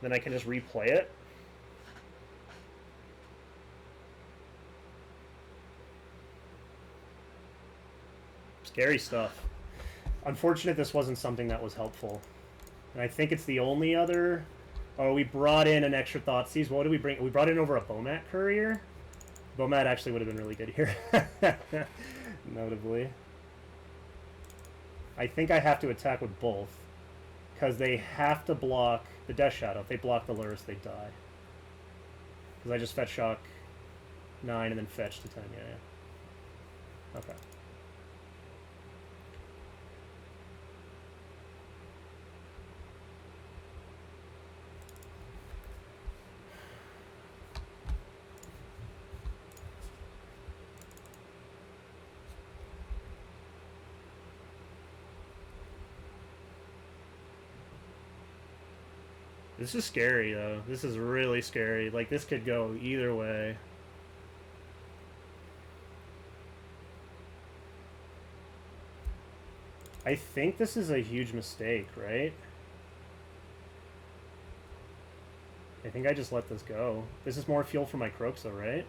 Then I can just replay it. Scary stuff. Unfortunate this wasn't something that was helpful. And I think it's the only other... Oh, we brought in an extra Thoughtseize. What did we bring? We brought in over a Bomat Courier. Bomat actually would have been really good here. Notably. I think I have to attack with both. Because they have to block the Death Shadow. If they block the Luris, they die. Because I just fetch Shock 9 and then fetch to 10. Yeah, yeah. Okay. This is scary, though. This is really scary. Like, this could go either way. I think this is a huge mistake, right? I think I just let this go. This is more fuel for my Croxa, right?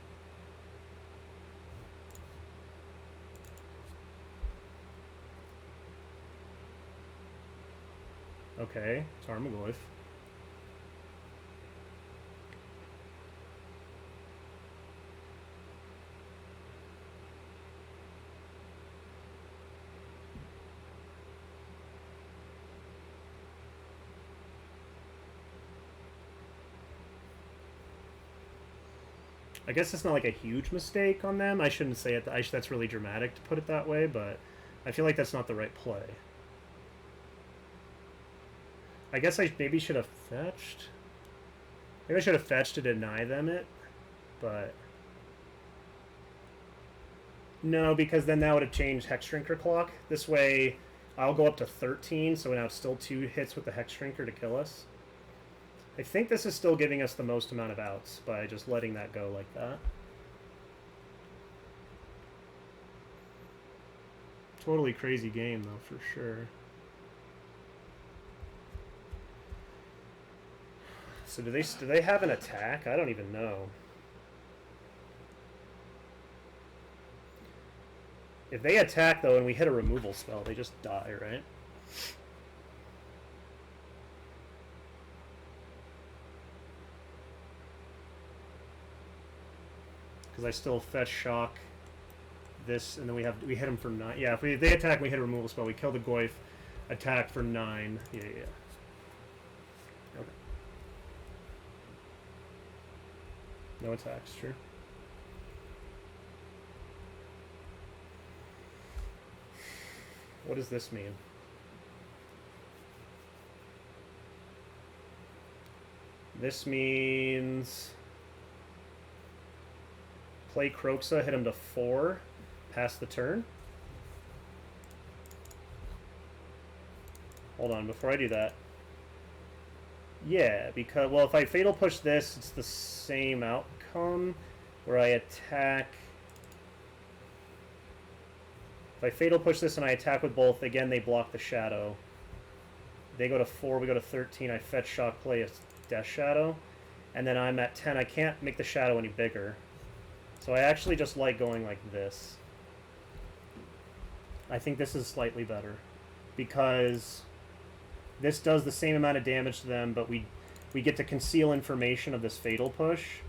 Okay, Tarmogoyf. I guess it's not like a huge mistake on them. I shouldn't say it. That's really dramatic to put it that way, but I feel like that's not the right play. I guess I maybe should have fetched. Maybe I should have fetched to deny them it, but no, because then that would have changed Hex Shrinker clock. This way, I'll go up to 13, so now it's still 2 hits with the Hex Shrinker to kill us. I think this is still giving us the most amount of outs by just letting that go like that. Totally crazy game, though, for sure. So do they have an attack? I don't even know. If they attack, though, and we hit a removal spell, they just die, right? Because I still fetch shock this, and then we hit them for 9. Yeah, if they attack, we hit a removal spell. We kill the Goyf, attack for 9. Yeah. Okay. No attacks, sure. What does this mean? This means play Croxa, hit him to 4, pass the turn. Hold on, before I do that. Yeah, because, well, if I Fatal Push this, it's the same outcome, where I attack. If I Fatal Push this and I attack with both, again, they block the Shadow. They go to 4, we go to 13, I fetch shock, play a Death Shadow, and then I'm at 10. I can't make the Shadow any bigger. So I actually just like going like this. I think this is slightly better, because this does the same amount of damage to them, but we get to conceal information of this Fatal Push,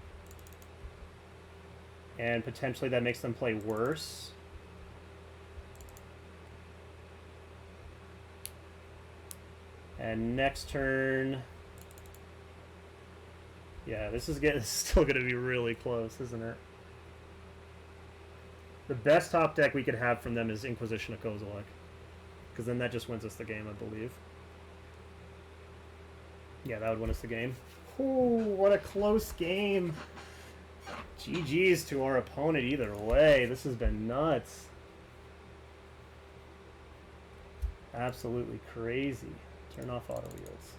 and potentially that makes them play worse. And next turn, yeah, this is still going to be really close, isn't it? The best top deck we could have from them is Inquisition of Kozilek, because then that just wins us the game, I believe. Yeah, that would win us the game. Ooh, what a close game. GG's to our opponent either way. This has been nuts. Absolutely crazy. Turn off auto yields.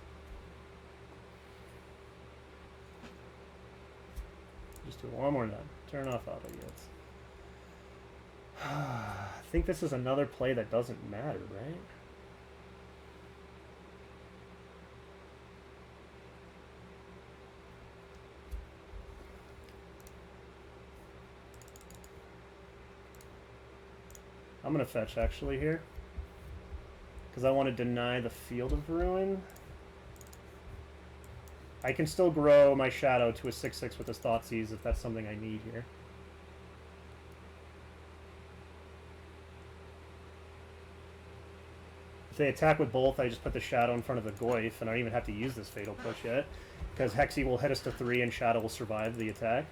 Just do one more time. Turn off auto yields. I think this is another play that doesn't matter, right? I'm going to fetch, actually, here. Because I want to deny the Field of Ruin. I can still grow my Shadow to a 6/6 with this Thoughtseize if that's something I need here. If they attack with both, I just put the Shadow in front of the Goyf, and I don't even have to use this Fatal Push yet, because Hexy will hit us to 3 and Shadow will survive the attack.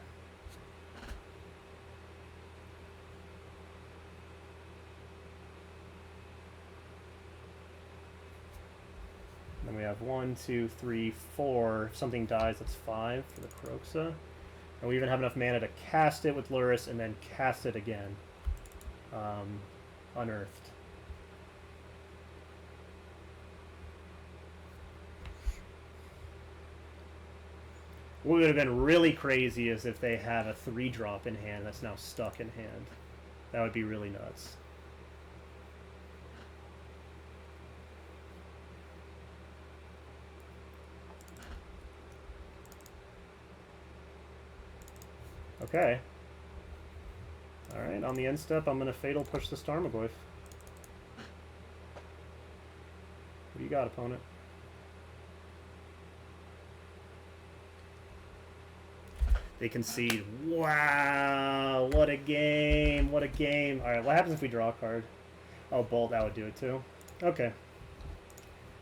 Then we have 1, 2, 3, 4. If something dies, that's 5 for the Croxa. And we even have enough mana to cast it with Lurrus and then cast it again. Unearthed. What would have been really crazy is if they have a 3-drop in hand that's now stuck in hand. That would be really nuts. Okay. Alright, on the end step, I'm going to Fatal Push the Starmaglyph. What do you got, opponent? They concede. Wow, what a game, what a game. Alright, what happens if we draw a card? Oh, Bolt, that would do it too. Okay.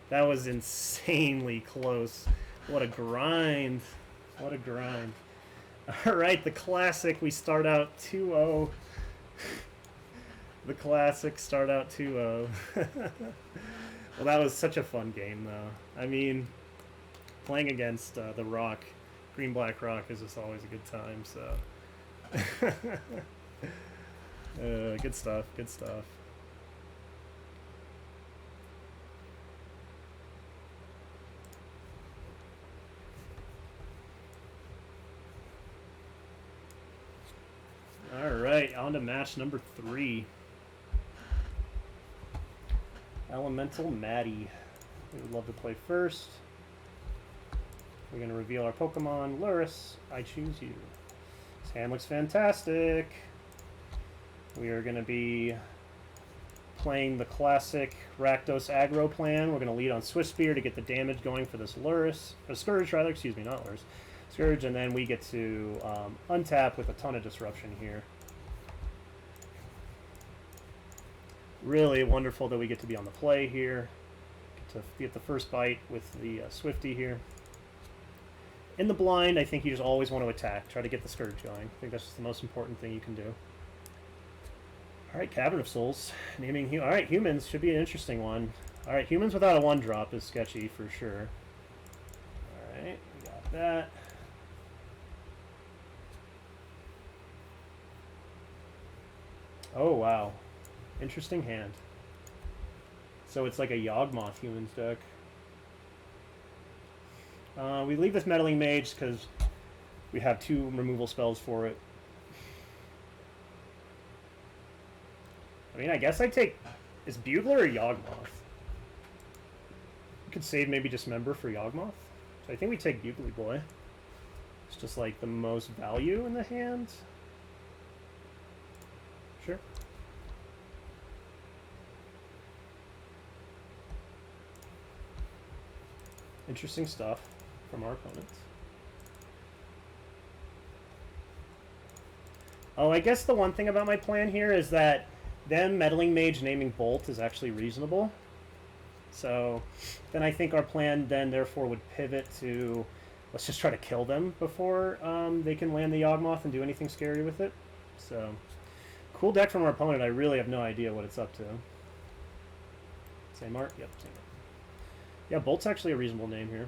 That was insanely close. What a grind. What a grind. Alright, the classic, we start out 2-0. The classic, start out 2-0. Well, that was such a fun game, though. I mean, playing against the Rock, Green-Black Rock, is just always a good time, so... good stuff, good stuff. Alright, on to match number 3. Elemental Maddie. We would love to play first. We're going to reveal our Pokemon. Luris, I choose you. This hand looks fantastic. We are going to be playing the classic Rakdos aggro plan. We're going to lead on Swift Spear to get the damage going for this Luris. Or Scourge, rather. Excuse me, not Luris. Scourge, and then we get to untap with a ton of disruption here. Really wonderful that we get to be on the play here. Get to get the first bite with the Swifty here. In the blind, I think you just always want to attack. Try to get the Scourge going. I think that's just the most important thing you can do. Alright, Cavern of Souls. Naming Alright, Humans should be an interesting one. Alright, Humans without a 1-drop is sketchy for sure. Alright, we got that. Oh, wow. Interesting hand. So it's like a Yawgmoth Humans deck. We leave this Meddling Mage because we have 2 removal spells for it. I mean, I guess I'd take... Is Bugler or Yawgmoth? We could save maybe Dismember for Yawgmoth. So I think we take Bugly Boy. It's just like the most value in the hand. Sure. Interesting stuff from our opponents. Oh, I guess the one thing about my plan here is that them Meddling Mage naming Bolt is actually reasonable. So then I think our plan then therefore would pivot to let's just try to kill them before they can land the Yawgmoth and do anything scary with it. So cool deck from our opponent. I really have no idea what it's up to. Same art? Yep, same art. Yeah, Bolt's actually a reasonable name here.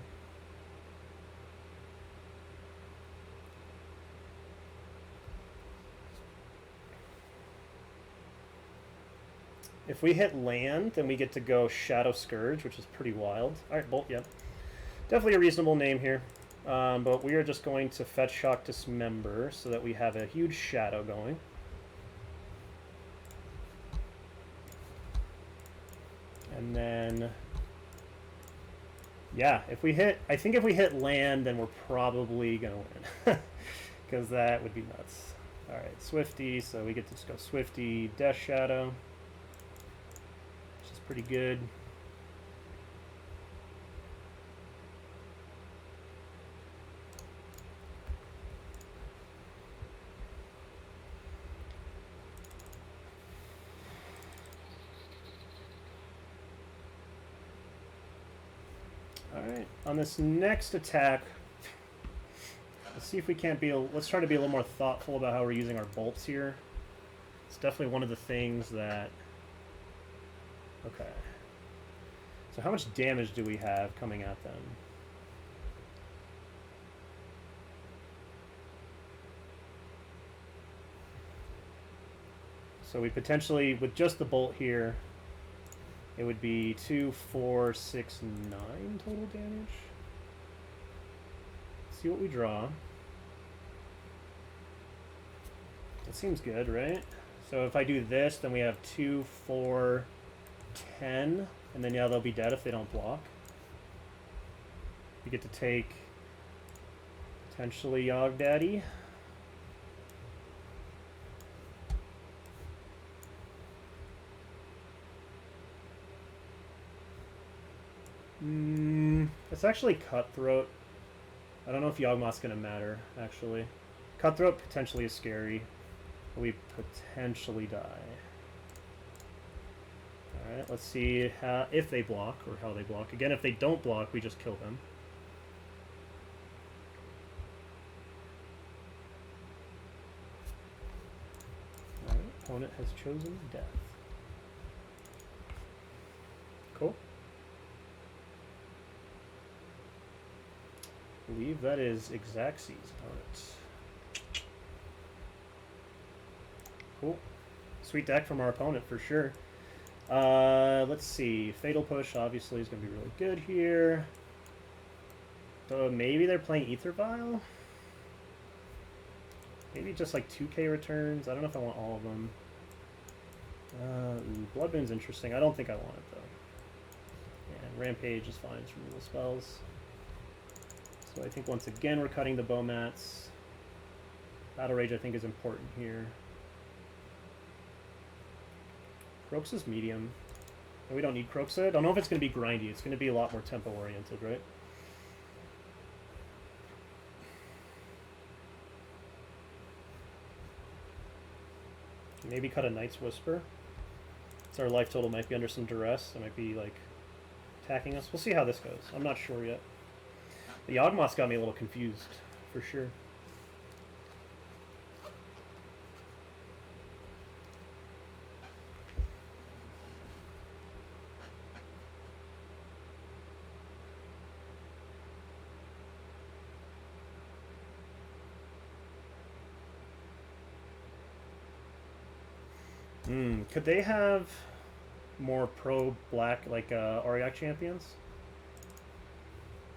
If we hit land, then we get to go Shadow Scourge, which is pretty wild. Alright, Bolt, yep. Definitely a reasonable name here. But we are just going to Fetch Shock Dismember so that we have a huge Shadow going. And then... Yeah, if we hit... I think if we hit land, then we're probably going to win. Because that would be nuts. Alright, Swifty, so we get to just go Swifty, Death Shadow. Which is pretty good. Alright, on this next attack, let's see if we can't be, let's try to be a little more thoughtful about how we're using our bolts here. It's definitely one of the things that, okay. So how much damage do we have coming at them? So we potentially, with just the bolt here, it would be 2, 4, 6, 9 total damage. see what we draw. That seems good, right? So if I do this, then we have 2, 4, 10, and then yeah, they'll be dead if they don't block. We get to take potentially Yogg Daddy. It's actually Cutthroat. I don't know if Yawgmoth's going to matter, actually. Cutthroat potentially is scary. We potentially die. Alright, let's see if they block, or how they block. Again, if they don't block, we just kill them. Alright, opponent has chosen death. Cool. I believe that is Xaxes' opponent. Cool. Sweet deck from our opponent for sure. Let's see. Fatal Push obviously is going to be really good here. So maybe they're playing Ether Vial? Maybe just like 2k returns. I don't know if I want all of them. Blood Moon's interesting. I don't think I want it though. And Rampage is fine. It's removal spells. So I think once again we're cutting the bow mats. Battle Rage I think is important here. Croxa's medium. And we don't need Croxa. I don't know if it's going to be grindy. It's going to be a lot more tempo oriented, right? Maybe cut a Knight's Whisper. So our life total might be under some duress. It might be like attacking us. We'll see how this goes. I'm not sure yet. The Yawgmoth's got me a little confused, for sure. Could they have more pro-black, like, Auriok champions?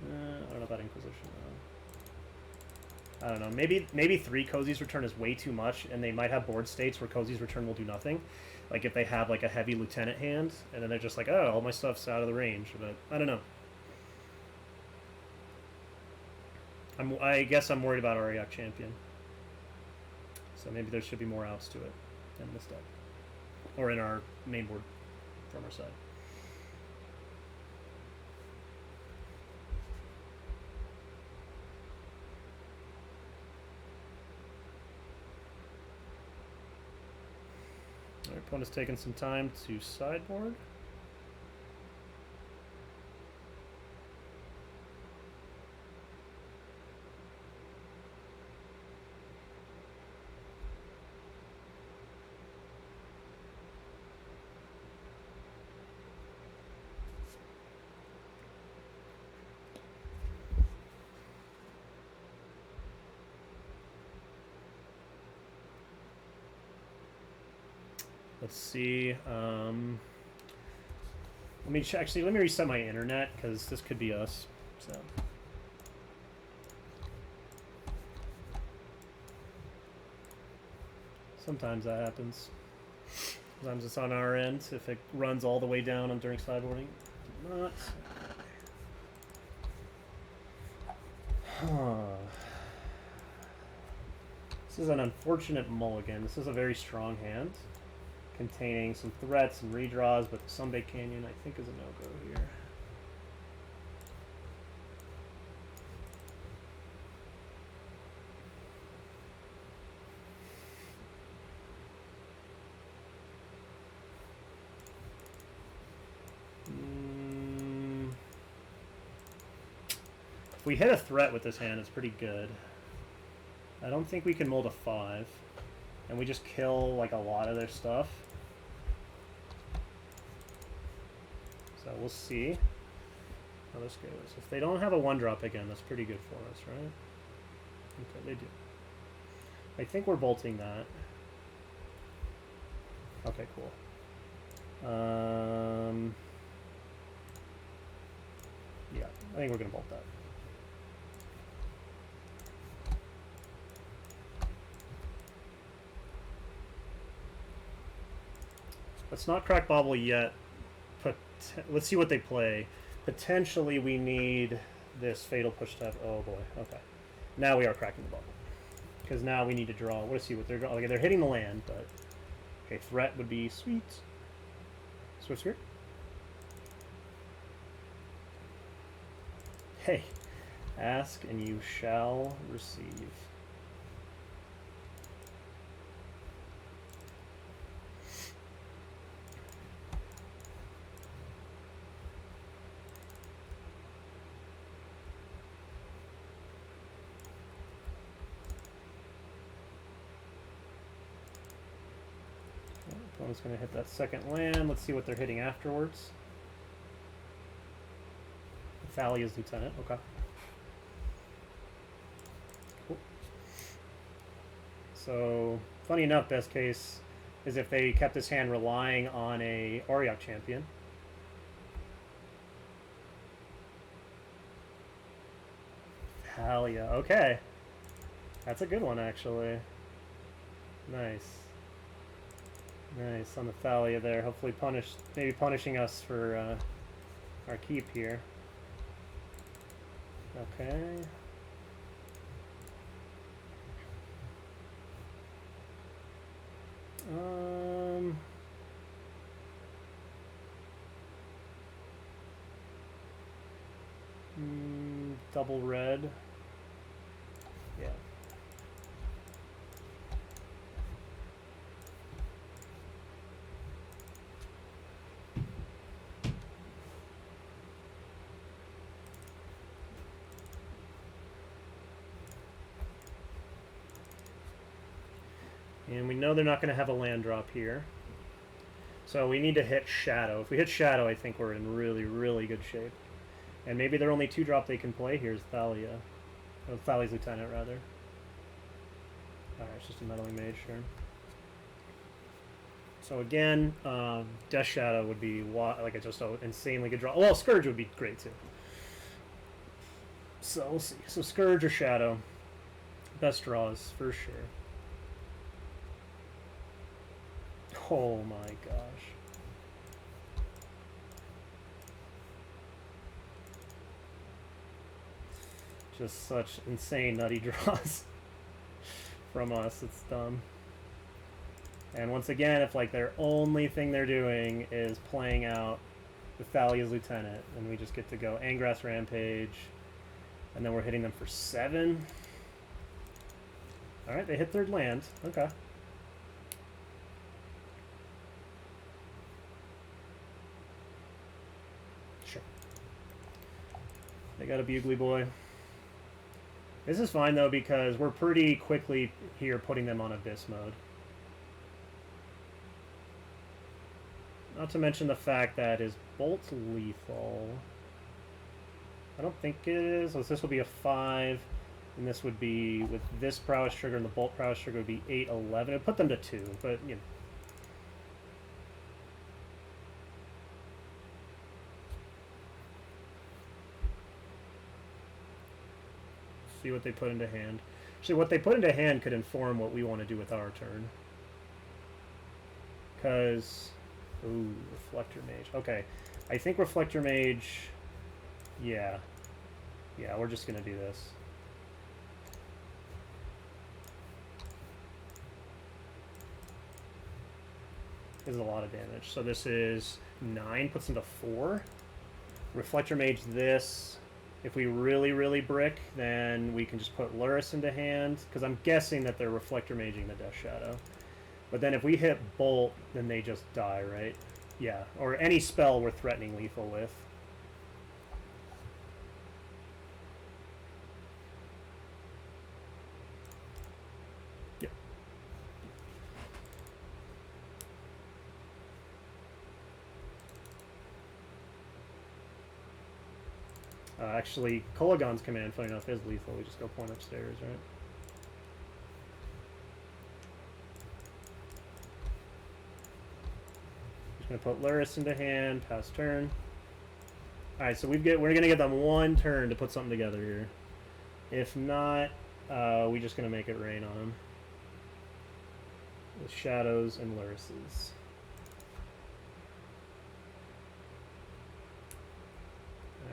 I don't know about Inquisition, though. I don't know. Maybe 3 Cozy's Return is way too much, and they might have board states where Cozy's Return will do nothing. Like, if they have, like, a heavy Lieutenant hand, and then they're just like, oh, all my stuff's out of the range. But, I don't know. I guess I'm worried about Auriok champion. So maybe there should be more outs to it than this deck. Or in our main board from our side. Our opponent's taking some time to sideboard. Let's see. Let me actually let me reset my internet because this could be us. So sometimes that happens. Sometimes it's on our end if it runs all the way down on during sideboarding. Not. This is an unfortunate mulligan. This is a very strong hand, containing some threats and redraws, but the Sunbaked Canyon I think is a no-go here. If we hit a threat with this hand, it's pretty good. I don't think we can mold a 5. And we just kill like a lot of their stuff. So we'll see how this goes. If they don't have a 1-drop again, that's pretty good for us, right? Okay, they do. I think we're bolting that. Okay, cool. Yeah, I think we're gonna bolt that. Let's not crack Bobble yet. Let's see what they play. Potentially we need this Fatal Push to have... Oh boy, okay. Now we are cracking the Bubble. Because now we need to draw... Let's see what they're drawing. Okay, they're hitting the land, but... Okay, threat would be sweet. Swift Spirit. Hey. Ask and you shall receive. Opponent's going to hit that second land. Let's see what they're hitting afterwards. Thalia's Lieutenant. Okay. Cool. So, funny enough, best case is if they kept his hand relying on a Auriok champion. Thalia. Okay. That's a good one, actually. Nice. Nice on the Thalia there. Hopefully maybe punishing us for our keep here. Okay. Double red. Yeah. And we know they're not going to have a land drop here. So we need to hit Shadow. If we hit Shadow, I think we're in really, really good shape. And maybe their only 2-drop they can play here is Thalia. Oh, Thalia's Lieutenant, rather. Alright, it's just a Meddling Mage, sure. So again, Death Shadow would be like just an insanely good draw. Well, Scourge would be great too. So we'll see. So Scourge or Shadow. Best draws, for sure. Oh my gosh. Just such insane nutty draws from us. It's dumb. And once again, if like their only thing they're doing is playing out the Thalia's Lieutenant, and we just get to go Angrass Rampage, and then we're hitting them for 7. Alright, they hit third land. Okay. Sure. They got a Bugly Boy. This is fine, though, because we're pretty quickly here putting them on Abyss mode. Not to mention the fact that is Bolt lethal? I don't think it is. So this will be a 5, and this would be, with this prowess trigger and the Bolt prowess trigger, would be 8, 11. It would put them to 2, but, you know. See what they put into hand. Actually, what they put into hand could inform what we want to do with our turn. Because... Ooh, Reflector Mage. Okay. I think Reflector Mage... Yeah. Yeah, we're just going to do this. This is a lot of damage. So this is 9, puts them to 4. Reflector Mage this. If we really, really brick, then we can just put Luris into hand, because I'm guessing that they're Reflector Maging the Death Shadow. But then if we hit Bolt, then they just die, right? Yeah, or any spell we're threatening lethal with. Yep. Actually, Kolagon's command, funny enough, is lethal. We just go point upstairs, right? Just gonna put Luris into hand, pass turn. Alright, so we're gonna get them 1 turn to put something together here. If not, we're just gonna make it rain on them. With Shadows and Lurises.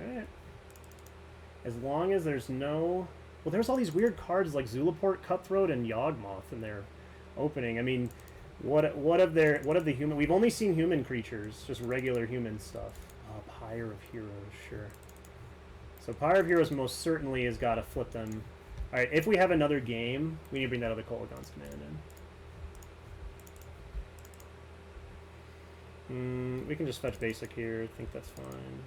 Alright. As long as there's no... Well, there's all these weird cards like Zulaport, Cutthroat, and Yawgmoth in their opening. I mean, what of the human... We've only seen human creatures, just regular human stuff. Pyre of Heroes, sure. So Pyre of Heroes most certainly has got to flip them. Alright, if we have another game, we need to bring that other Kolaghan's command in. We can just fetch basic here. I think that's fine.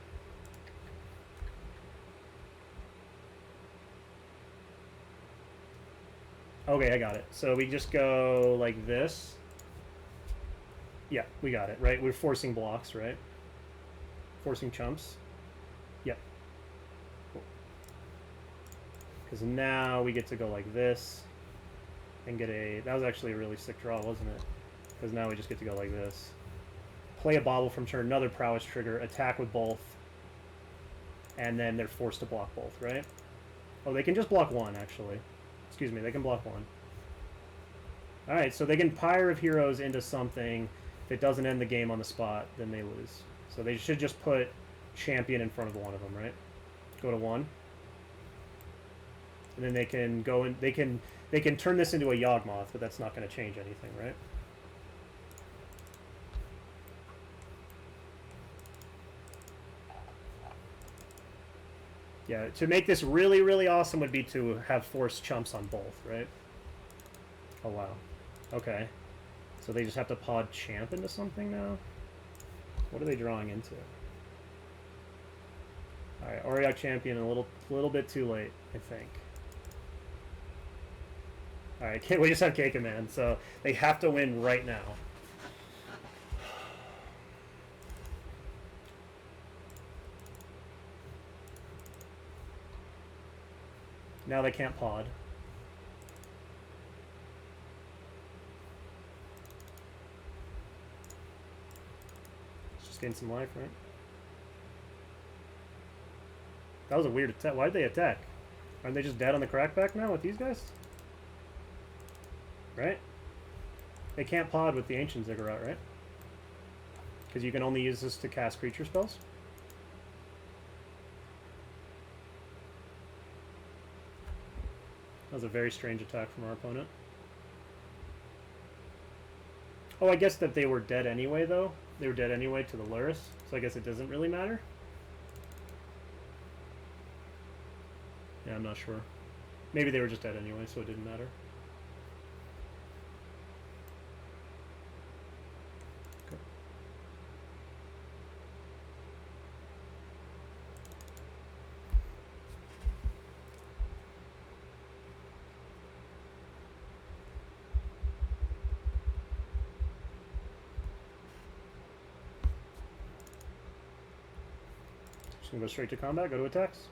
Okay, I got it. So we just go like this. Yeah, we got it, right? We're forcing blocks, right? Forcing chumps. Yep. Cool. Because now we get to go like this and get a... That was actually a really sick draw, wasn't it? Because now we just get to go like this. Play a bauble from turn, another prowess trigger, attack with both, and then they're forced to block both, right? Oh, they can just block one, actually. Excuse me, they can block one. Alright, so they can Pyre of Heroes into something. If it doesn't end the game on the spot, then they lose. So they should just put Champion in front of one of them, right? Go to one. And then they can go and they can turn this into a Yawgmoth, but that's not going to change anything, right? Yeah, to make this really, really awesome would be to have forced chumps on both, right? Oh, wow. Okay. So they just have to pod Champ into something now? What are they drawing into? Alright, Auriok Champion a little bit too late, I think. Alright, we just have K Command, so they have to win right now. Now they can't pod. Let's just gain some life, right? That was a weird attack. Why'd they attack? Aren't they just dead on the crackback now with these guys? Right? They can't pod with the Ancient Ziggurat, right? Because you can only use this to cast creature spells? That was a very strange attack from our opponent. Oh, I guess that they were dead anyway, though. They were dead anyway to the Luris, so I guess it doesn't really matter. Yeah, I'm not sure. Maybe they were just dead anyway, so it didn't matter. Okay. Just gonna go straight to combat, go to attacks.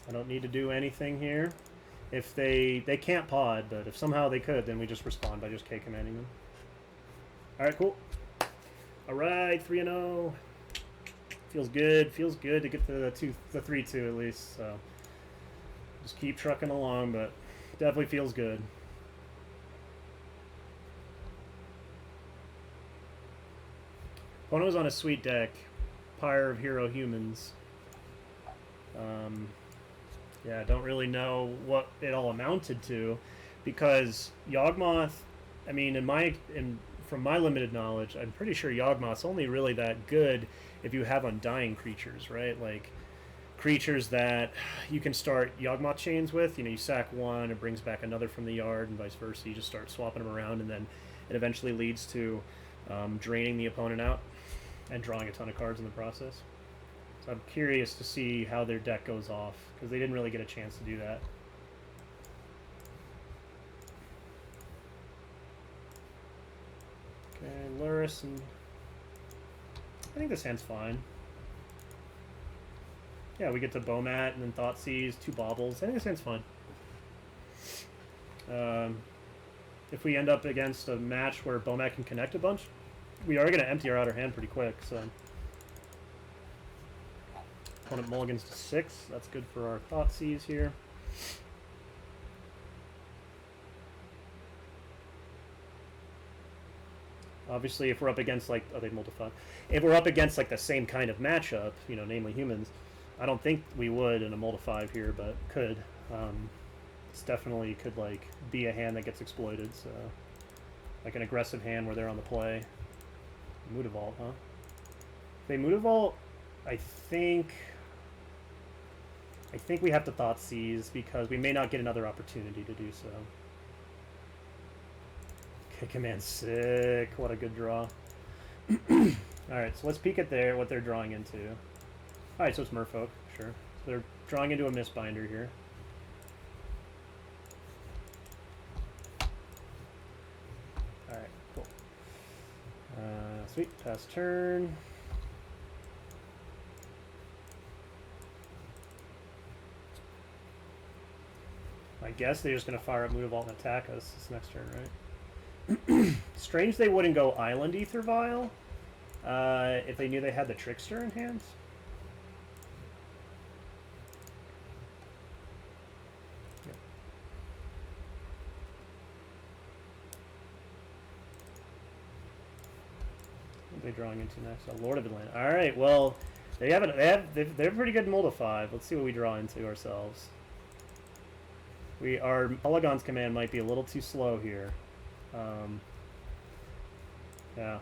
I don't need to do anything here. If they can't pod, but if somehow they could, then we just respond by just K commanding them. Alright, cool. Alright, 3-0. Feels good. Feels good to get the 3-2 at least. So just keep trucking along, but definitely feels good. Opponent was on a sweet deck. Pyre of Humans. Yeah, I don't really know what it all amounted to, because Yawgmoth, I mean, from my limited knowledge, I'm pretty sure Yawgmoth's only really that good if you have undying creatures, right? Like creatures that you can start Yawgmoth chains with. You know, you sack one, it brings back another from the yard, and vice versa. You just start swapping them around, and then it eventually leads to draining the opponent out and drawing a ton of cards in the process. So I'm curious to see how their deck goes off, because they didn't really get a chance to do that. Okay, Luris, and I think this hand's fine. Yeah, we get to Bomat and then Thoughtseize, 2 baubles. I think this hand's fine. If we end up against a match where Bomat can connect a bunch, we are going to empty our outer hand pretty quick, so... Opponent mulligans to 6. That's good for our Thoughtseize here. Obviously, if we're up against, like, oh, they multiplied. If we're up against, like, the same kind of matchup, you know, namely humans, I don't think we would in a multi-5 here, but could. It's definitely could, like, be a hand that gets exploited, so... Like an aggressive hand where they're on the play. Mutavault, huh? If they Mutavault, I think we have to Thoughtseize because we may not get another opportunity to do so. Okay, command sick. What a good draw. Alright, so let's peek at what they're drawing into. Alright, so it's Merfolk, sure. So they're drawing into a Mistbinder here. Alright, cool. Sweet, pass turn. I guess they're just going to fire up Mutavault and attack us this next turn, right? Strange they wouldn't go Island Ether Vial if they knew they had the Trickster in hand. Yep. What are they drawing into next? Oh, Lord of Atlanta. All right, well, they're pretty good Mold of 5. Let's see what we draw into ourselves. Our Polygon's command might be a little too slow here. Yeah.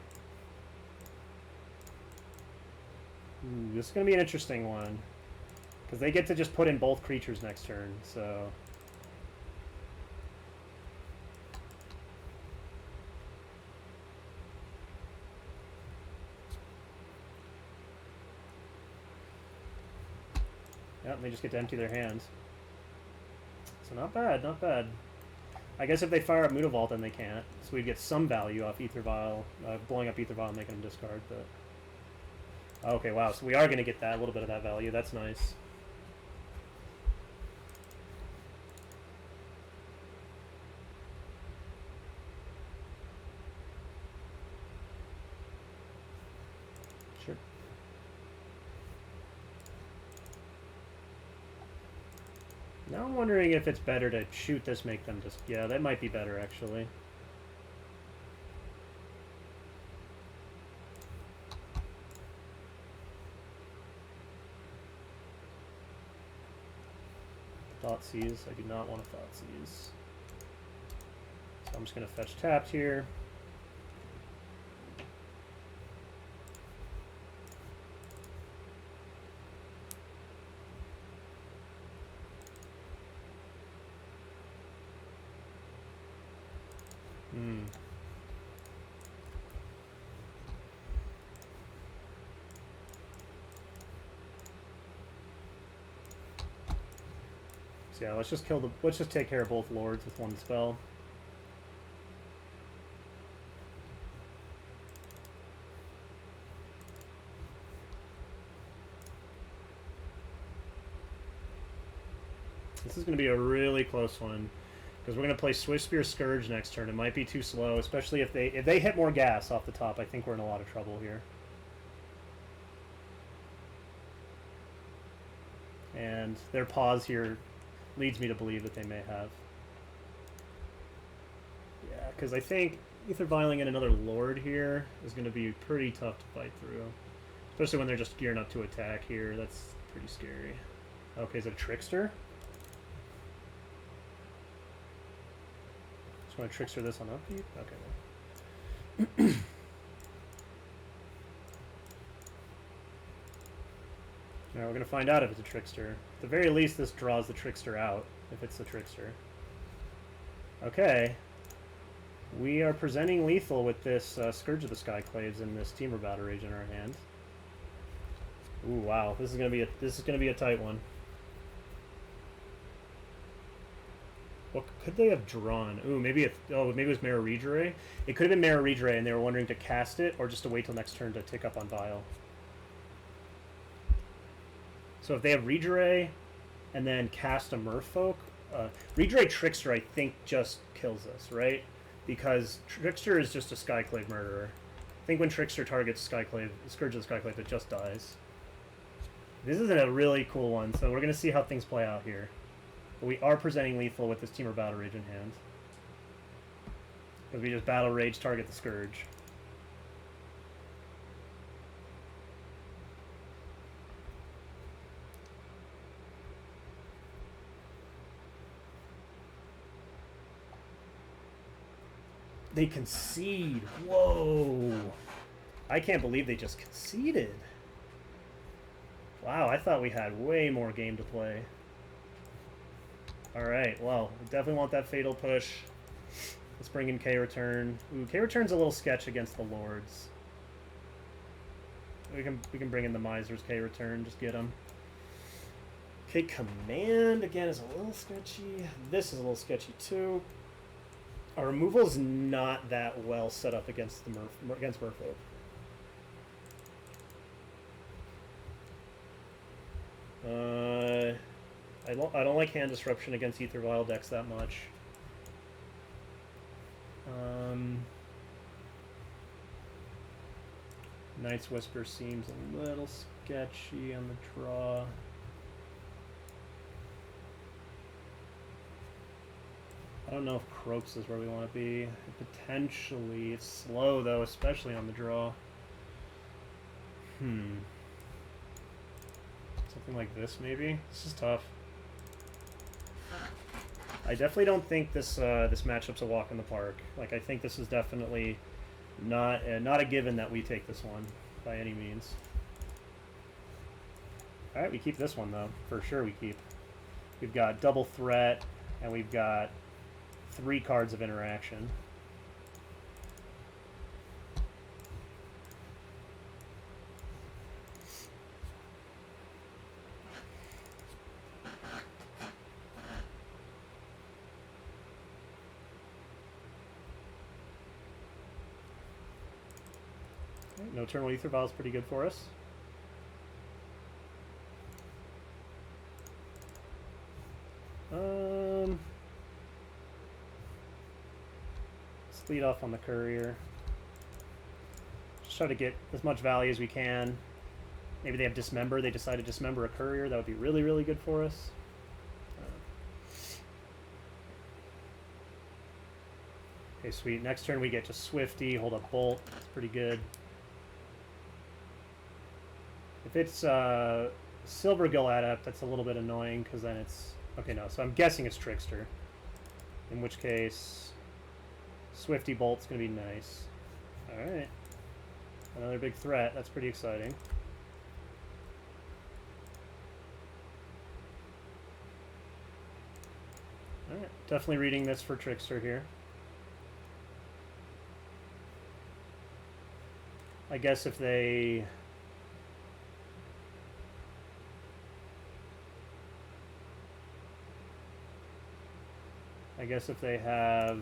Ooh, this is going to be an interesting one. Because they get to just put in both creatures next turn, so... Yep, they just get to empty their hands. So not bad, not bad. I guess if they fire up Mutavault, then they can't. So we'd get some value off Ether Vial, blowing up Ether Vial and making them discard, but... Okay, wow, so we are going to get that, a little bit of that value. That's nice. Sure. Now I'm wondering if it's better to shoot this, make them just... Yeah, that might be better, actually. Thoughtseize. I do not want to Thoughtseize. So I'm just going to fetch tapped here. So yeah, let's just take care of both lords with one spell. This is going to be a really close one because we're going to play Swiftspear Scourge next turn. It might be too slow, especially if they hit more gas off the top. I think we're in a lot of trouble here. And their pause here leads me to believe that they may have. Yeah, because I think Ether Vialing in another Lord here is going to be pretty tough to fight through. Especially when they're just gearing up to attack here. That's pretty scary. Okay, is it a Trickster? Just want to Trickster this on upkeep? Okay. Now we're going to find out if it's a Trickster. At the very least, this draws the Trickster out, if it's the Trickster. Okay. We are presenting lethal with this Scourge of the Skyclaves and this Temur Battle Rage in our hand. Ooh, wow. This is going to be a tight one. What could they have drawn? Ooh, maybe it was Mara Regeray. It could have been Mara Regeray, and they were wondering to cast it or just to wait till next turn to tick up on Vial. So if they have Regeray and then cast a Merfolk, Regeray Trickster I think just kills us, right? Because Trickster is just a Skyclave murderer. I think when Trickster targets Skyclave, Scourge of the Skyclave, it just dies. This is a really cool one, so we're going to see how things play out here. But we are presenting lethal with this Temur Battle Rage in hand. Because we just Battle Rage target the Scourge. They concede. Whoa. I can't believe they just conceded. Wow, I thought we had way more game to play. Alright, well, we definitely want that fatal push. Let's bring in K-Return. Ooh, K-Return's a little sketch against the Lords. We can bring in the Miser's K-Return, just get him. Okay, Command, again, is a little sketchy. This is a little sketchy, too. Our removal is not that well set up against the Merfolk. I don't like hand disruption against Ether Vial decks that much. Knight's Whisper seems a little sketchy on the draw. I don't know if Croaks is where we want to be. Potentially. It's slow, though, especially on the draw. Something like this, maybe? This is tough. I definitely don't think this this matchup's a walk in the park. Like, I think this is definitely not a given that we take this one by any means. All right, we keep this one though. For sure, we keep. We've got double threat, and we've got 3 cards of interaction. No Eternal Ether Vial is pretty good for us. Let's lead off on the Courier. Just try to get as much value as we can. Maybe they have Dismember. They decide to Dismember a Courier. That would be really, really good for us. Okay, sweet. Next turn we get to Swifty, hold up Bolt. That's pretty good. If it's Silver Gill Adept, that's a little bit annoying because then it's... Okay, no. So I'm guessing it's Trickster. In which case, Swifty Bolt's going to be nice. Alright. Another big threat. That's pretty exciting. Alright. Definitely reading this for Trickster here. I guess if they... have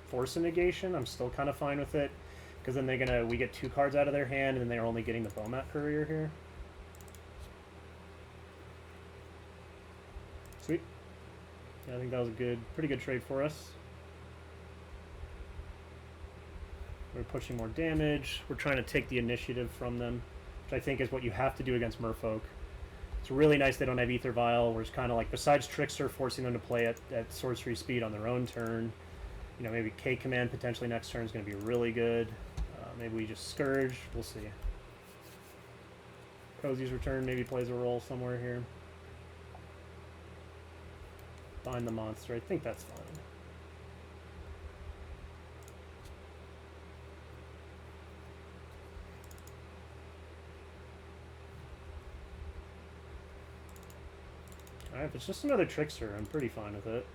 Force and Negation, I'm still kind of fine with it. Because then we get 2 cards out of their hand, and then they're only getting the Bomat Courier here. Sweet. Yeah, I think that was a pretty good trade for us. We're pushing more damage. We're trying to take the initiative from them, which I think is what you have to do against Merfolk. It's really nice they don't have Ether Vial, where it's kind of like, besides Trickster, forcing them to play at sorcery speed on their own turn. You know, maybe K-Command potentially next turn is going to be really good. Maybe we just Scourge. We'll see. Cozy's Return maybe plays a role somewhere here. Find the monster. I think that's fine. Alright, if it's just another Trickster, I'm pretty fine with it.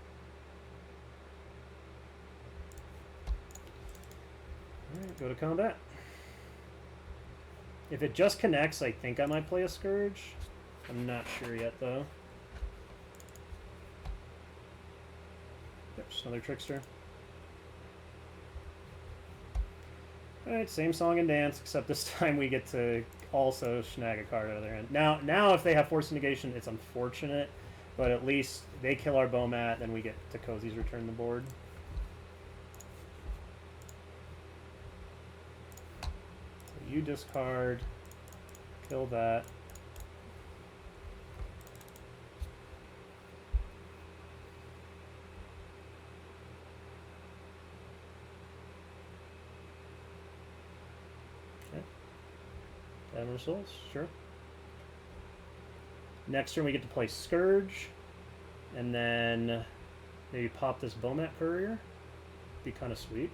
Alright, go to combat. If it just connects, I think I might play a Scourge. I'm not sure yet, though. Yep, just another Trickster. Alright, same song and dance, except this time we get to also snag a card out of their hand. Now if they have Force Negation, it's unfortunate, but at least they kill our Bomat, then we get to Cozy's Return the board. So you discard, kill that. Damage Souls, sure. Next turn we get to play Scourge, and then maybe pop this Bomat Courier. be kind of sweet.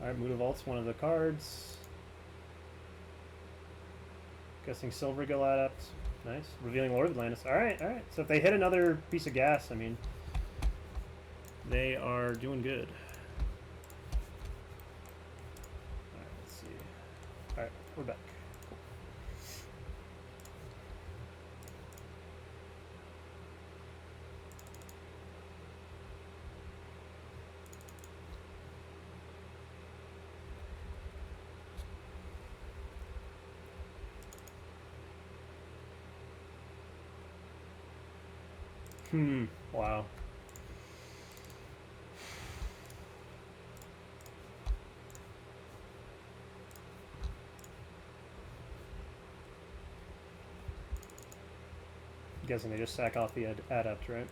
Alright, Mood of Vault's one of the cards. Guessing Silvergill Adept. Nice. Revealing Lord of Atlantis. Alright, alright. So if they hit another piece of gas, I mean, they are doing good. Alright, let's see. Alright, we're back. Wow. I'm guessing they just sack off the adept, right?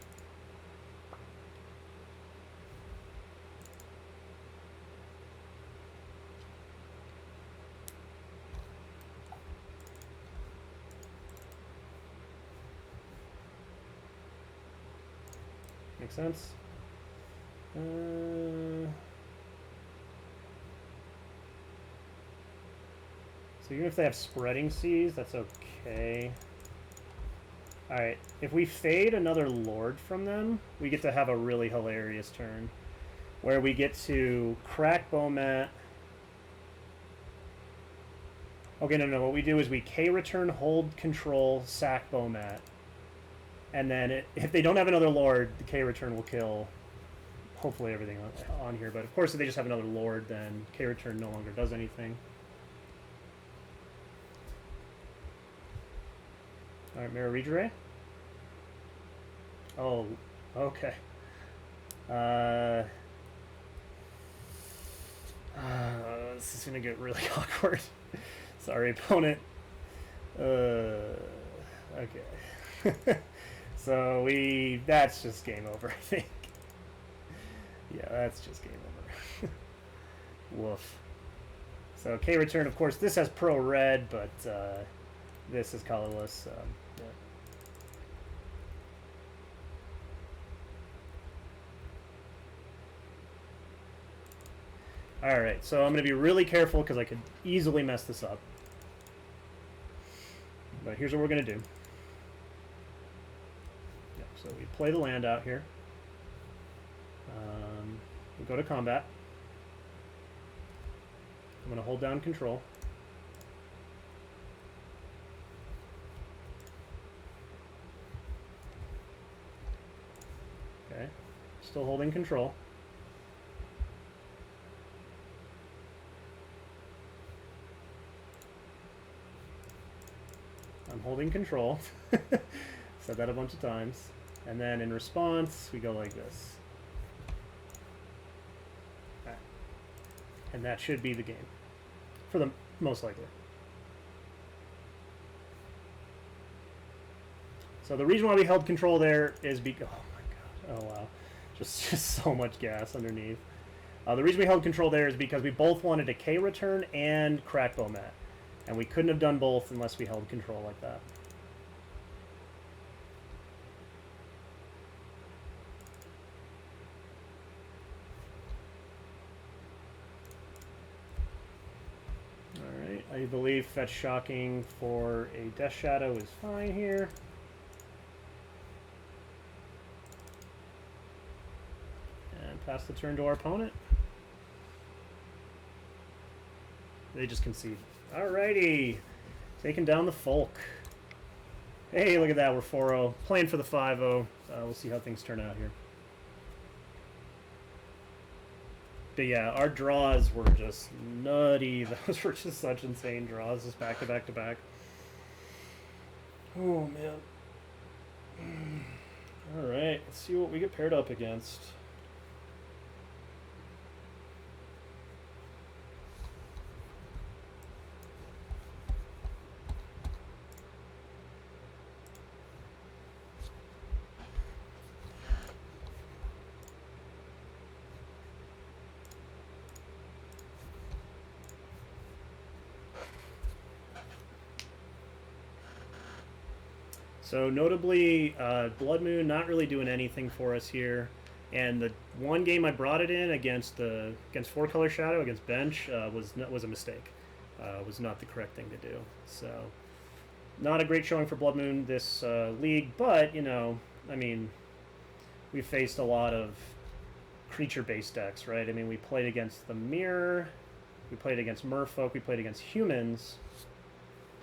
Makes sense. So even if they have spreading seas, that's okay. Alright, if we fade another lord from them, we get to have a really hilarious turn. Where we get to crack Bomat. Okay, no, what we do is we K-return, hold control, sack Bomat. And then if they don't have another lord, the K-return will kill hopefully everything on here. But of course, if they just have another lord, then K-return no longer does anything. Alright, Mara Regeray. Oh, okay. This is going to get really awkward. Sorry, opponent. Okay. So that's just game over, I think. Yeah, that's just game over. Woof. So K-return, of course, this has pro red, but this is colorless. Yeah. Alright, so I'm going to be really careful because I could easily mess this up. But here's what we're going to do. Yeah, so we play the land out here. We go to combat. I'm going to hold down control. Okay, still holding control. I'm holding control. Said that a bunch of times. And then in response, we go like this. Okay. And that should be the game. For the most likely. So the reason why we held control there is because... Oh my god. Oh wow. Just so much gas underneath. The reason we held control there is because we both wanted a K-return and crack Bomat. And we couldn't have done both unless we held control like that. Alright, I believe Fetch Shocking for a Death Shadow is fine here. And pass the turn to our opponent. They just concede. Alrighty. Taking down the Folk. Hey, look at that. We're 4-0. Playing for the 5-0. We'll see how things turn out here. But yeah, our draws were just nutty. Those were just such insane draws. Just back to back to back. Oh, man. Alright. Let's see what we get paired up against. So notably, Blood Moon not really doing anything for us here. And the one game I brought it in against 4-color Shadow against bench was a mistake. Was not the correct thing to do. So not a great showing for Blood Moon this league, but you know, I mean, we faced a lot of creature-based decks, right? I mean, we played against the Mirror, we played against Merfolk, we played against Humans,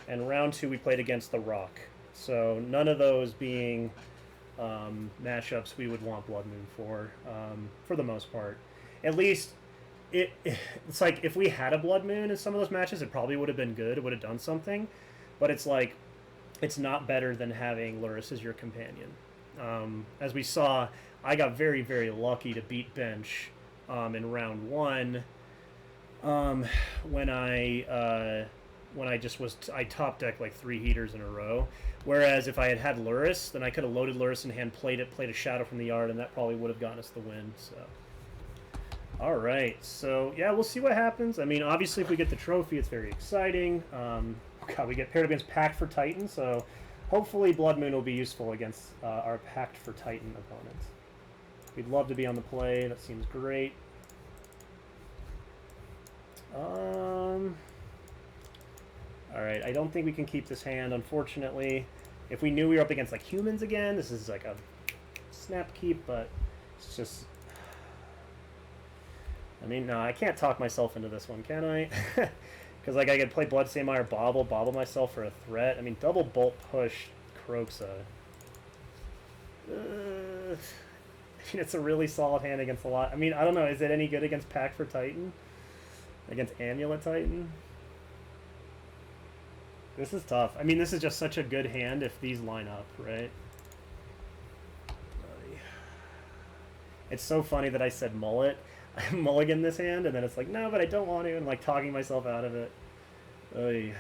and round 2 we played against the Rock. So none of those being matchups we would want Blood Moon for the most part. At least it's like if we had a Blood Moon in some of those matches, it probably would have been good. It would have done something, but it's like it's not better than having Lurrus as your companion. As we saw, I got very, very lucky to beat bench in round 1 when I top decked like 3 heaters in a row. Whereas if I had had Lurrus, then I could have loaded Lurrus in hand, played a Shadow from the yard, and that probably would have gotten us the win. So, all right. So yeah, we'll see what happens. I mean, obviously, if we get the trophy, it's very exciting. God, we get paired against Pact for Titan, so hopefully Blood Moon will be useful against our Pact for Titan opponents. We'd love to be on the play. That seems great. Alright, I don't think we can keep this hand, unfortunately. If we knew we were up against like Humans again, this is like a snap keep, but it's just... I mean, no, I can't talk myself into this one, can I? Because like I could play Bloodstained bobble myself for a threat. I mean, double bolt push Kroxa. I mean, it's a really solid hand against a lot. I mean, I don't know, is it any good against Pact for Titan? Against Amulet Titan? This is tough. I mean, this is just such a good hand if these line up, right? It's so funny that I said mullet. I mulligan this hand, and then it's like, no, but I don't want to, and like talking myself out of it. Oy.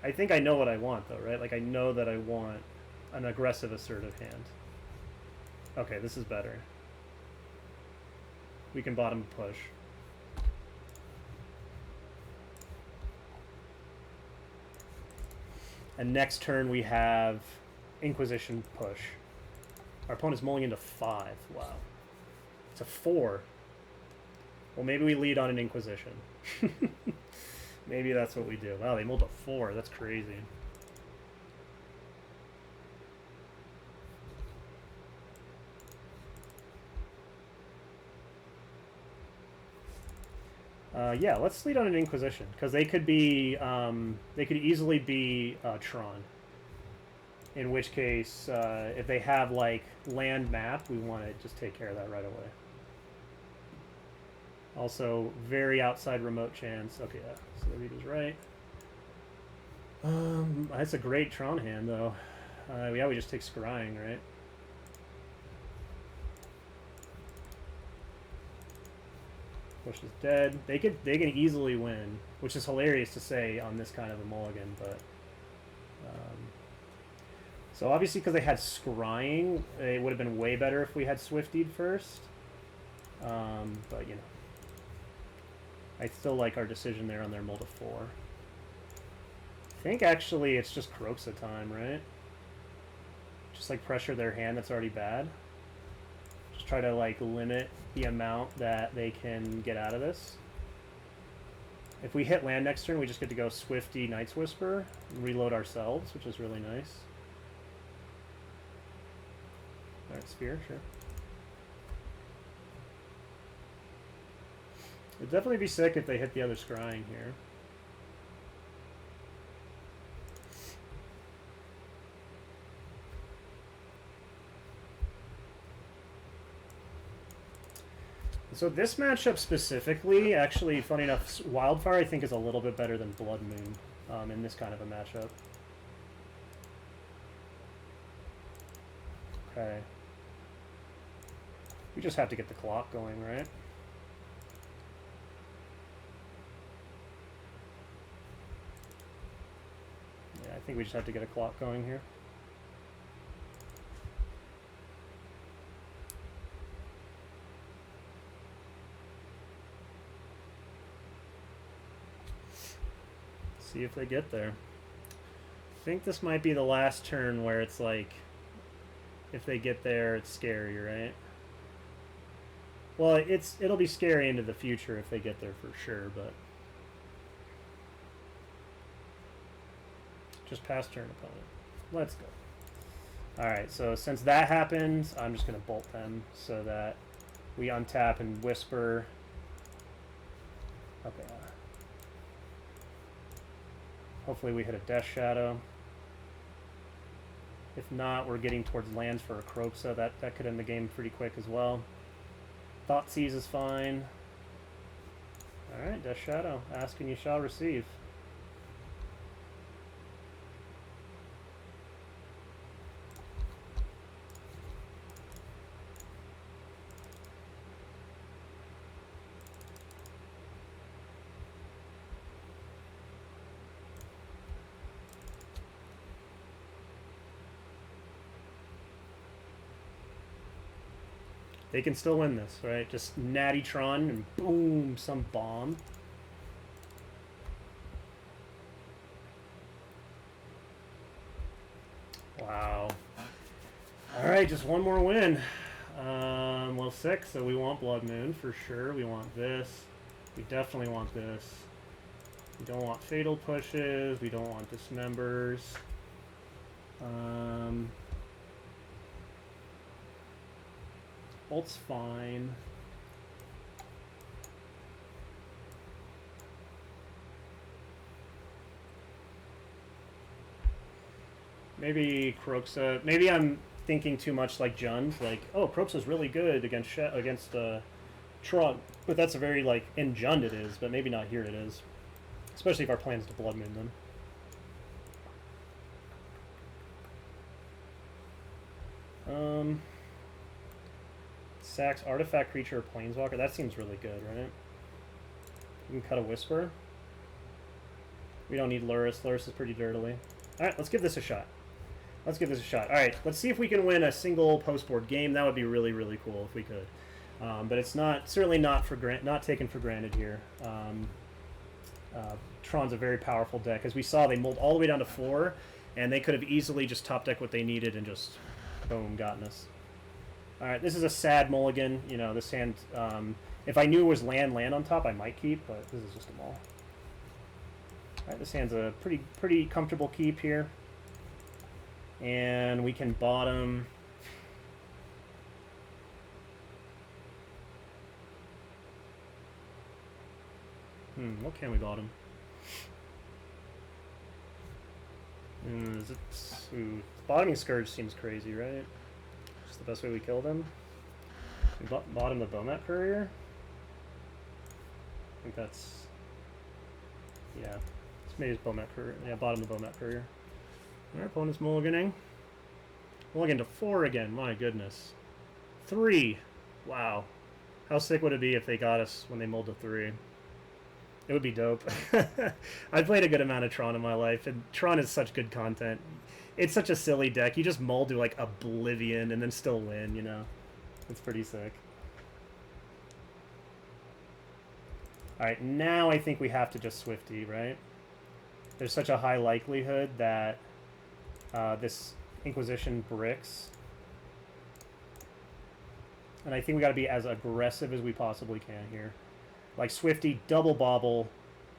I think I know what I want, though, right? Like, I know that I want an aggressive, assertive hand. Okay, this is better. We can bottom push. And next turn we have Inquisition push. Our opponent's mulling into 5. Wow. It's a 4. Well, maybe we lead on an Inquisition. Maybe that's what we do. Wow, they mulled a 4. That's crazy. Yeah, let's lead on an Inquisition, because they could be, they could easily be Tron. In which case, if they have, like, land map, we want to just take care of that right away. Also, very outside remote chance. Okay, yeah, so the read is right. That's a great Tron hand, though. Yeah, we just take Scrying, right? Push is dead. They can easily win, which is hilarious to say on this kind of a mulligan, but so obviously because they had Scrying, it would have been way better if we had Swiftied first. But you know, I still like our decision there on their mull to 4. I think actually it's just Kroxa time, right? Just like pressure their hand that's already bad. Just try to like limit the amount that they can get out of this. If we hit land next turn, we just get to go Swifty Night's Whisper and reload ourselves, which is really nice. Alright, Spear, sure. It'd definitely be sick if they hit the other Scrying here. So this matchup specifically, actually, funny enough, Wildfire I think is a little bit better than Blood Moon in this kind of a matchup. Okay. We just have to get the clock going, right? Yeah, I think we just have to get a clock going here. See if they get there. I think this might be the last turn where it's like, if they get there, it's scary, right? Well, it'll be scary into the future if they get there for sure, but just past turn opponent. Let's go. Alright, so since that happens, I'm just going to bolt them so that we untap and whisper. Okay. Hopefully we hit a Death Shadow. If not, we're getting towards lands for a Kroxa. That could end the game pretty quick as well. Thoughtseize is fine. Alright, Death Shadow. Ask and you shall receive. They can still win this, right? Just natty Tron and boom, some bomb. Wow. Alright, just one more win. Well, 6, so we want Blood Moon for sure. We want this. We definitely want this. We don't want Fatal Pushes. We don't want Dismembers. Bolt's fine. Maybe Kroxa. Maybe I'm thinking too much like Jund. Like, oh, Kroxa's really good against Tron. But that's a very, like, in Jund it is, but maybe not here it is. Especially if our plan's to Blood Moon them. Sacks artifact creature or planeswalker. That seems really good, right? We can cut a Whisper. We don't need Lurrus. Lurrus is pretty dirtily. Alright, let's give this a shot. Let's give this a shot. Alright, let's see if we can win a single post-board game. That would be really, really cool if we could. But it's certainly not taken for granted here. Tron's a very powerful deck. As we saw, they mulled all the way down to 4, and they could have easily just top deck what they needed and just, boom, gotten us. Alright, this is a sad mulligan. You know, this hand, if I knew it was land on top, I might keep, but this is just a mull. Alright, this hand's a pretty comfortable keep here. And we can bottom. What can we bottom? Bottoming Scourge seems crazy, right? Just the best way we kill them. We bottom the Bomat Courier. I think that's... yeah. Maybe it's Bomat Courier. Yeah, bottom the Bomat Courier. Our opponent's mulliganing. Mulligan to 4 again, my goodness. 3! Wow. How sick would it be if they got us when they mulled to 3? It would be dope. I've played a good amount of Tron in my life, and Tron is such good content. It's such a silly deck. You just mull to, like, Oblivion and then still win, you know? It's pretty sick. Alright, now I think we have to just Swifty, right? There's such a high likelihood that this Inquisition bricks. And I think we got to be as aggressive as we possibly can here. Like Swifty, double bobble,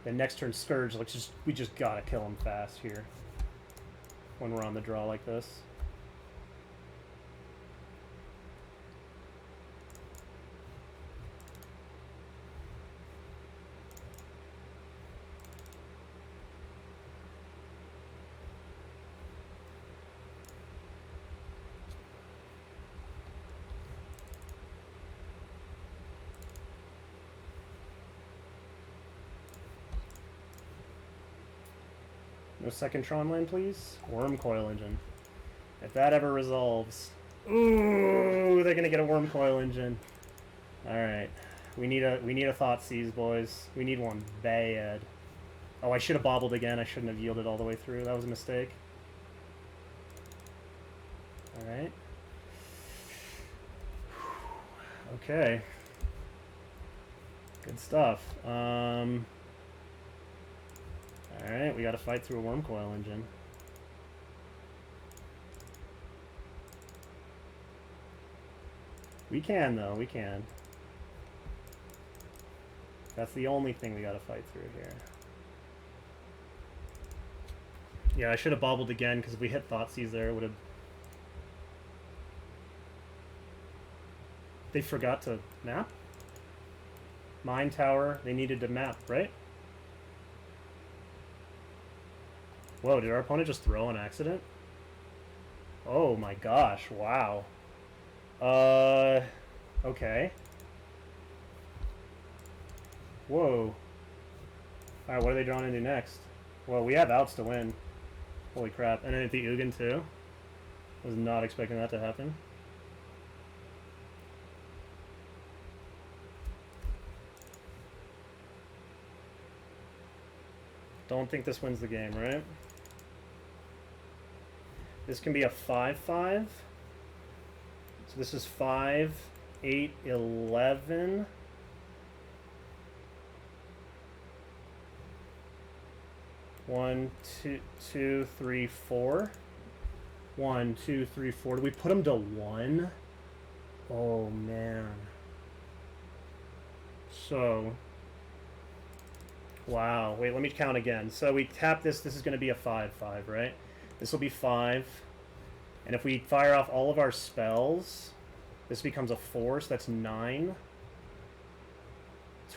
then next turn Scourge. Like we just gotta kill him fast here when we're on the draw like this. No second Tron land, please. Worm Coil Engine. If that ever resolves. Ooh, they're gonna get a Worm Coil Engine. Alright. We need a Thoughtseize, boys. We need one bad. Oh, I should have bobbled again. I shouldn't have yielded all the way through. That was a mistake. Alright. Okay. Good stuff. Alright, we gotta fight through a worm coil engine. We can, though. We can. That's the only thing we gotta fight through here. Yeah, I should have bobbled again, because if we hit Thoughtseize there, it would have... They forgot to map? Mine Tower, they needed to map, right? Whoa, did our opponent just throw on accident? Oh my gosh, wow. Okay. Whoa. Alright, what are they drawing into next? Well, we have outs to win. Holy crap. And then at the Ugin too. Was not expecting that to happen. Don't think this wins the game, right? This can be a 5-5. So this is 5, 8, 11. One, two, three, four. 1, 2, 3, 4. Do we put them to 1? Oh, man. So... Wow. Wait, let me count again. So we tap this. This is going to be a 5-5, right? This will be 5. And if we fire off all of our spells, this becomes a 4, so that's 9.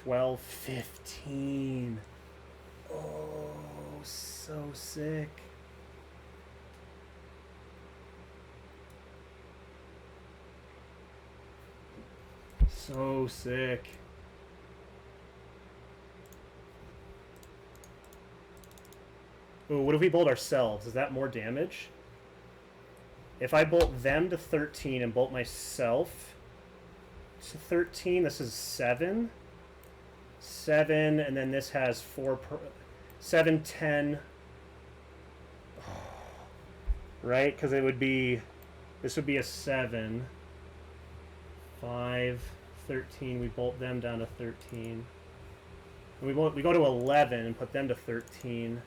12, 15. Oh, so sick. So sick. Ooh, what if we bolt ourselves? Is that more damage? If I bolt them to 13 and bolt myself to 13, this is 7. 7, and then this has 4 per... 7, 10. Right? Because it would be... This would be a 7. 5, 13. We bolt them down to 13. And we go to 11 and put them to 13.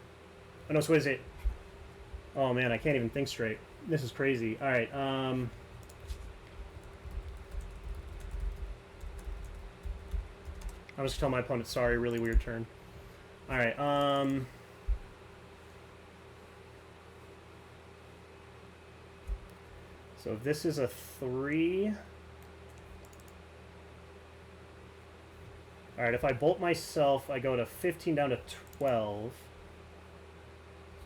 Oh no, so what is it? Oh man, I can't even think straight. This is crazy. Alright, I was just telling my opponent, sorry, really weird turn. Alright, so if this is a 3... Alright, if I bolt myself, I go to 15 down to 12.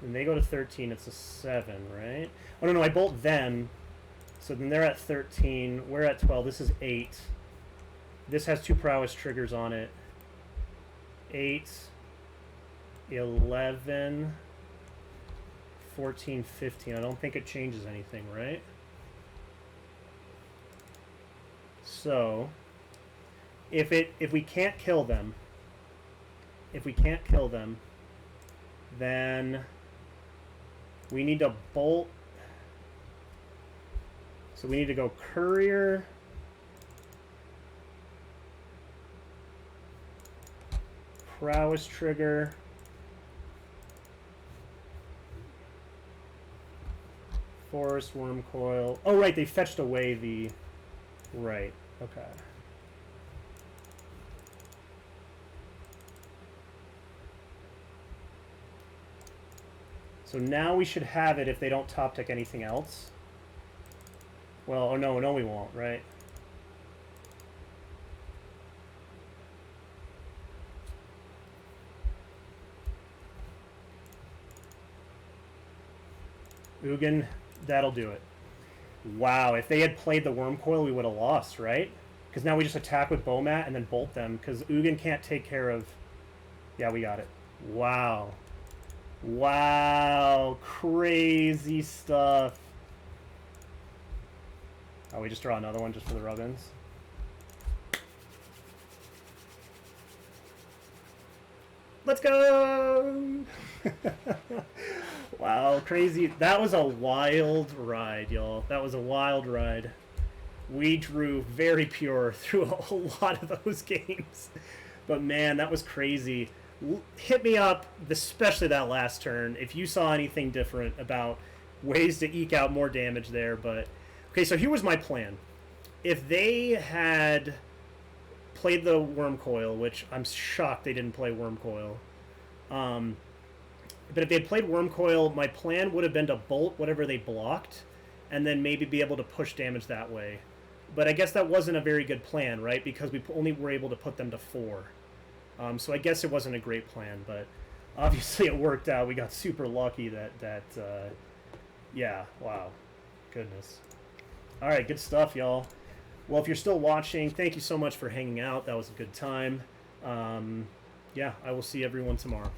And they go to 13, it's a 7, right? Oh, no, I bolt them. So then they're at 13. We're at 12. This is 8. This has 2 prowess triggers on it. 8, 11, 14, 15. I don't think it changes anything, right? So, if we can't kill them, then we need to bolt. So we need to go courier, prowess trigger, forest worm coil. Oh right, they fetched away the... Right, okay. So now we should have it if they don't top deck anything else. Well, oh no, we won't, right? Ugin, that'll do it. Wow, if they had played the worm coil, we would have lost, right? Because now we just attack with Bomat and then bolt them, because Ugin can't take care of... Yeah, we got it. Wow. Wow, crazy stuff. Oh, we just draw another one just for the rub-ins. Let's go! Wow, crazy. That was a wild ride, y'all. That was a wild ride. We drew very pure through a lot of those games. But man, that was crazy. hit me up, especially that last turn, if you saw anything different about ways to eke out more damage there. But okay, so here was my plan. If they had played the Worm Coil, which I'm shocked they didn't play Worm Coil, but if they had played Worm Coil, my plan would have been to bolt whatever they blocked and then maybe be able to push damage that way. But I guess that wasn't a very good plan, right? Because we only were able to put them to 4. So I guess it wasn't a great plan, but obviously it worked out. We got super lucky that yeah, wow. Goodness. All right, good stuff, y'all. Well, if you're still watching, thank you so much for hanging out. That was a good time. Yeah, I will see everyone tomorrow.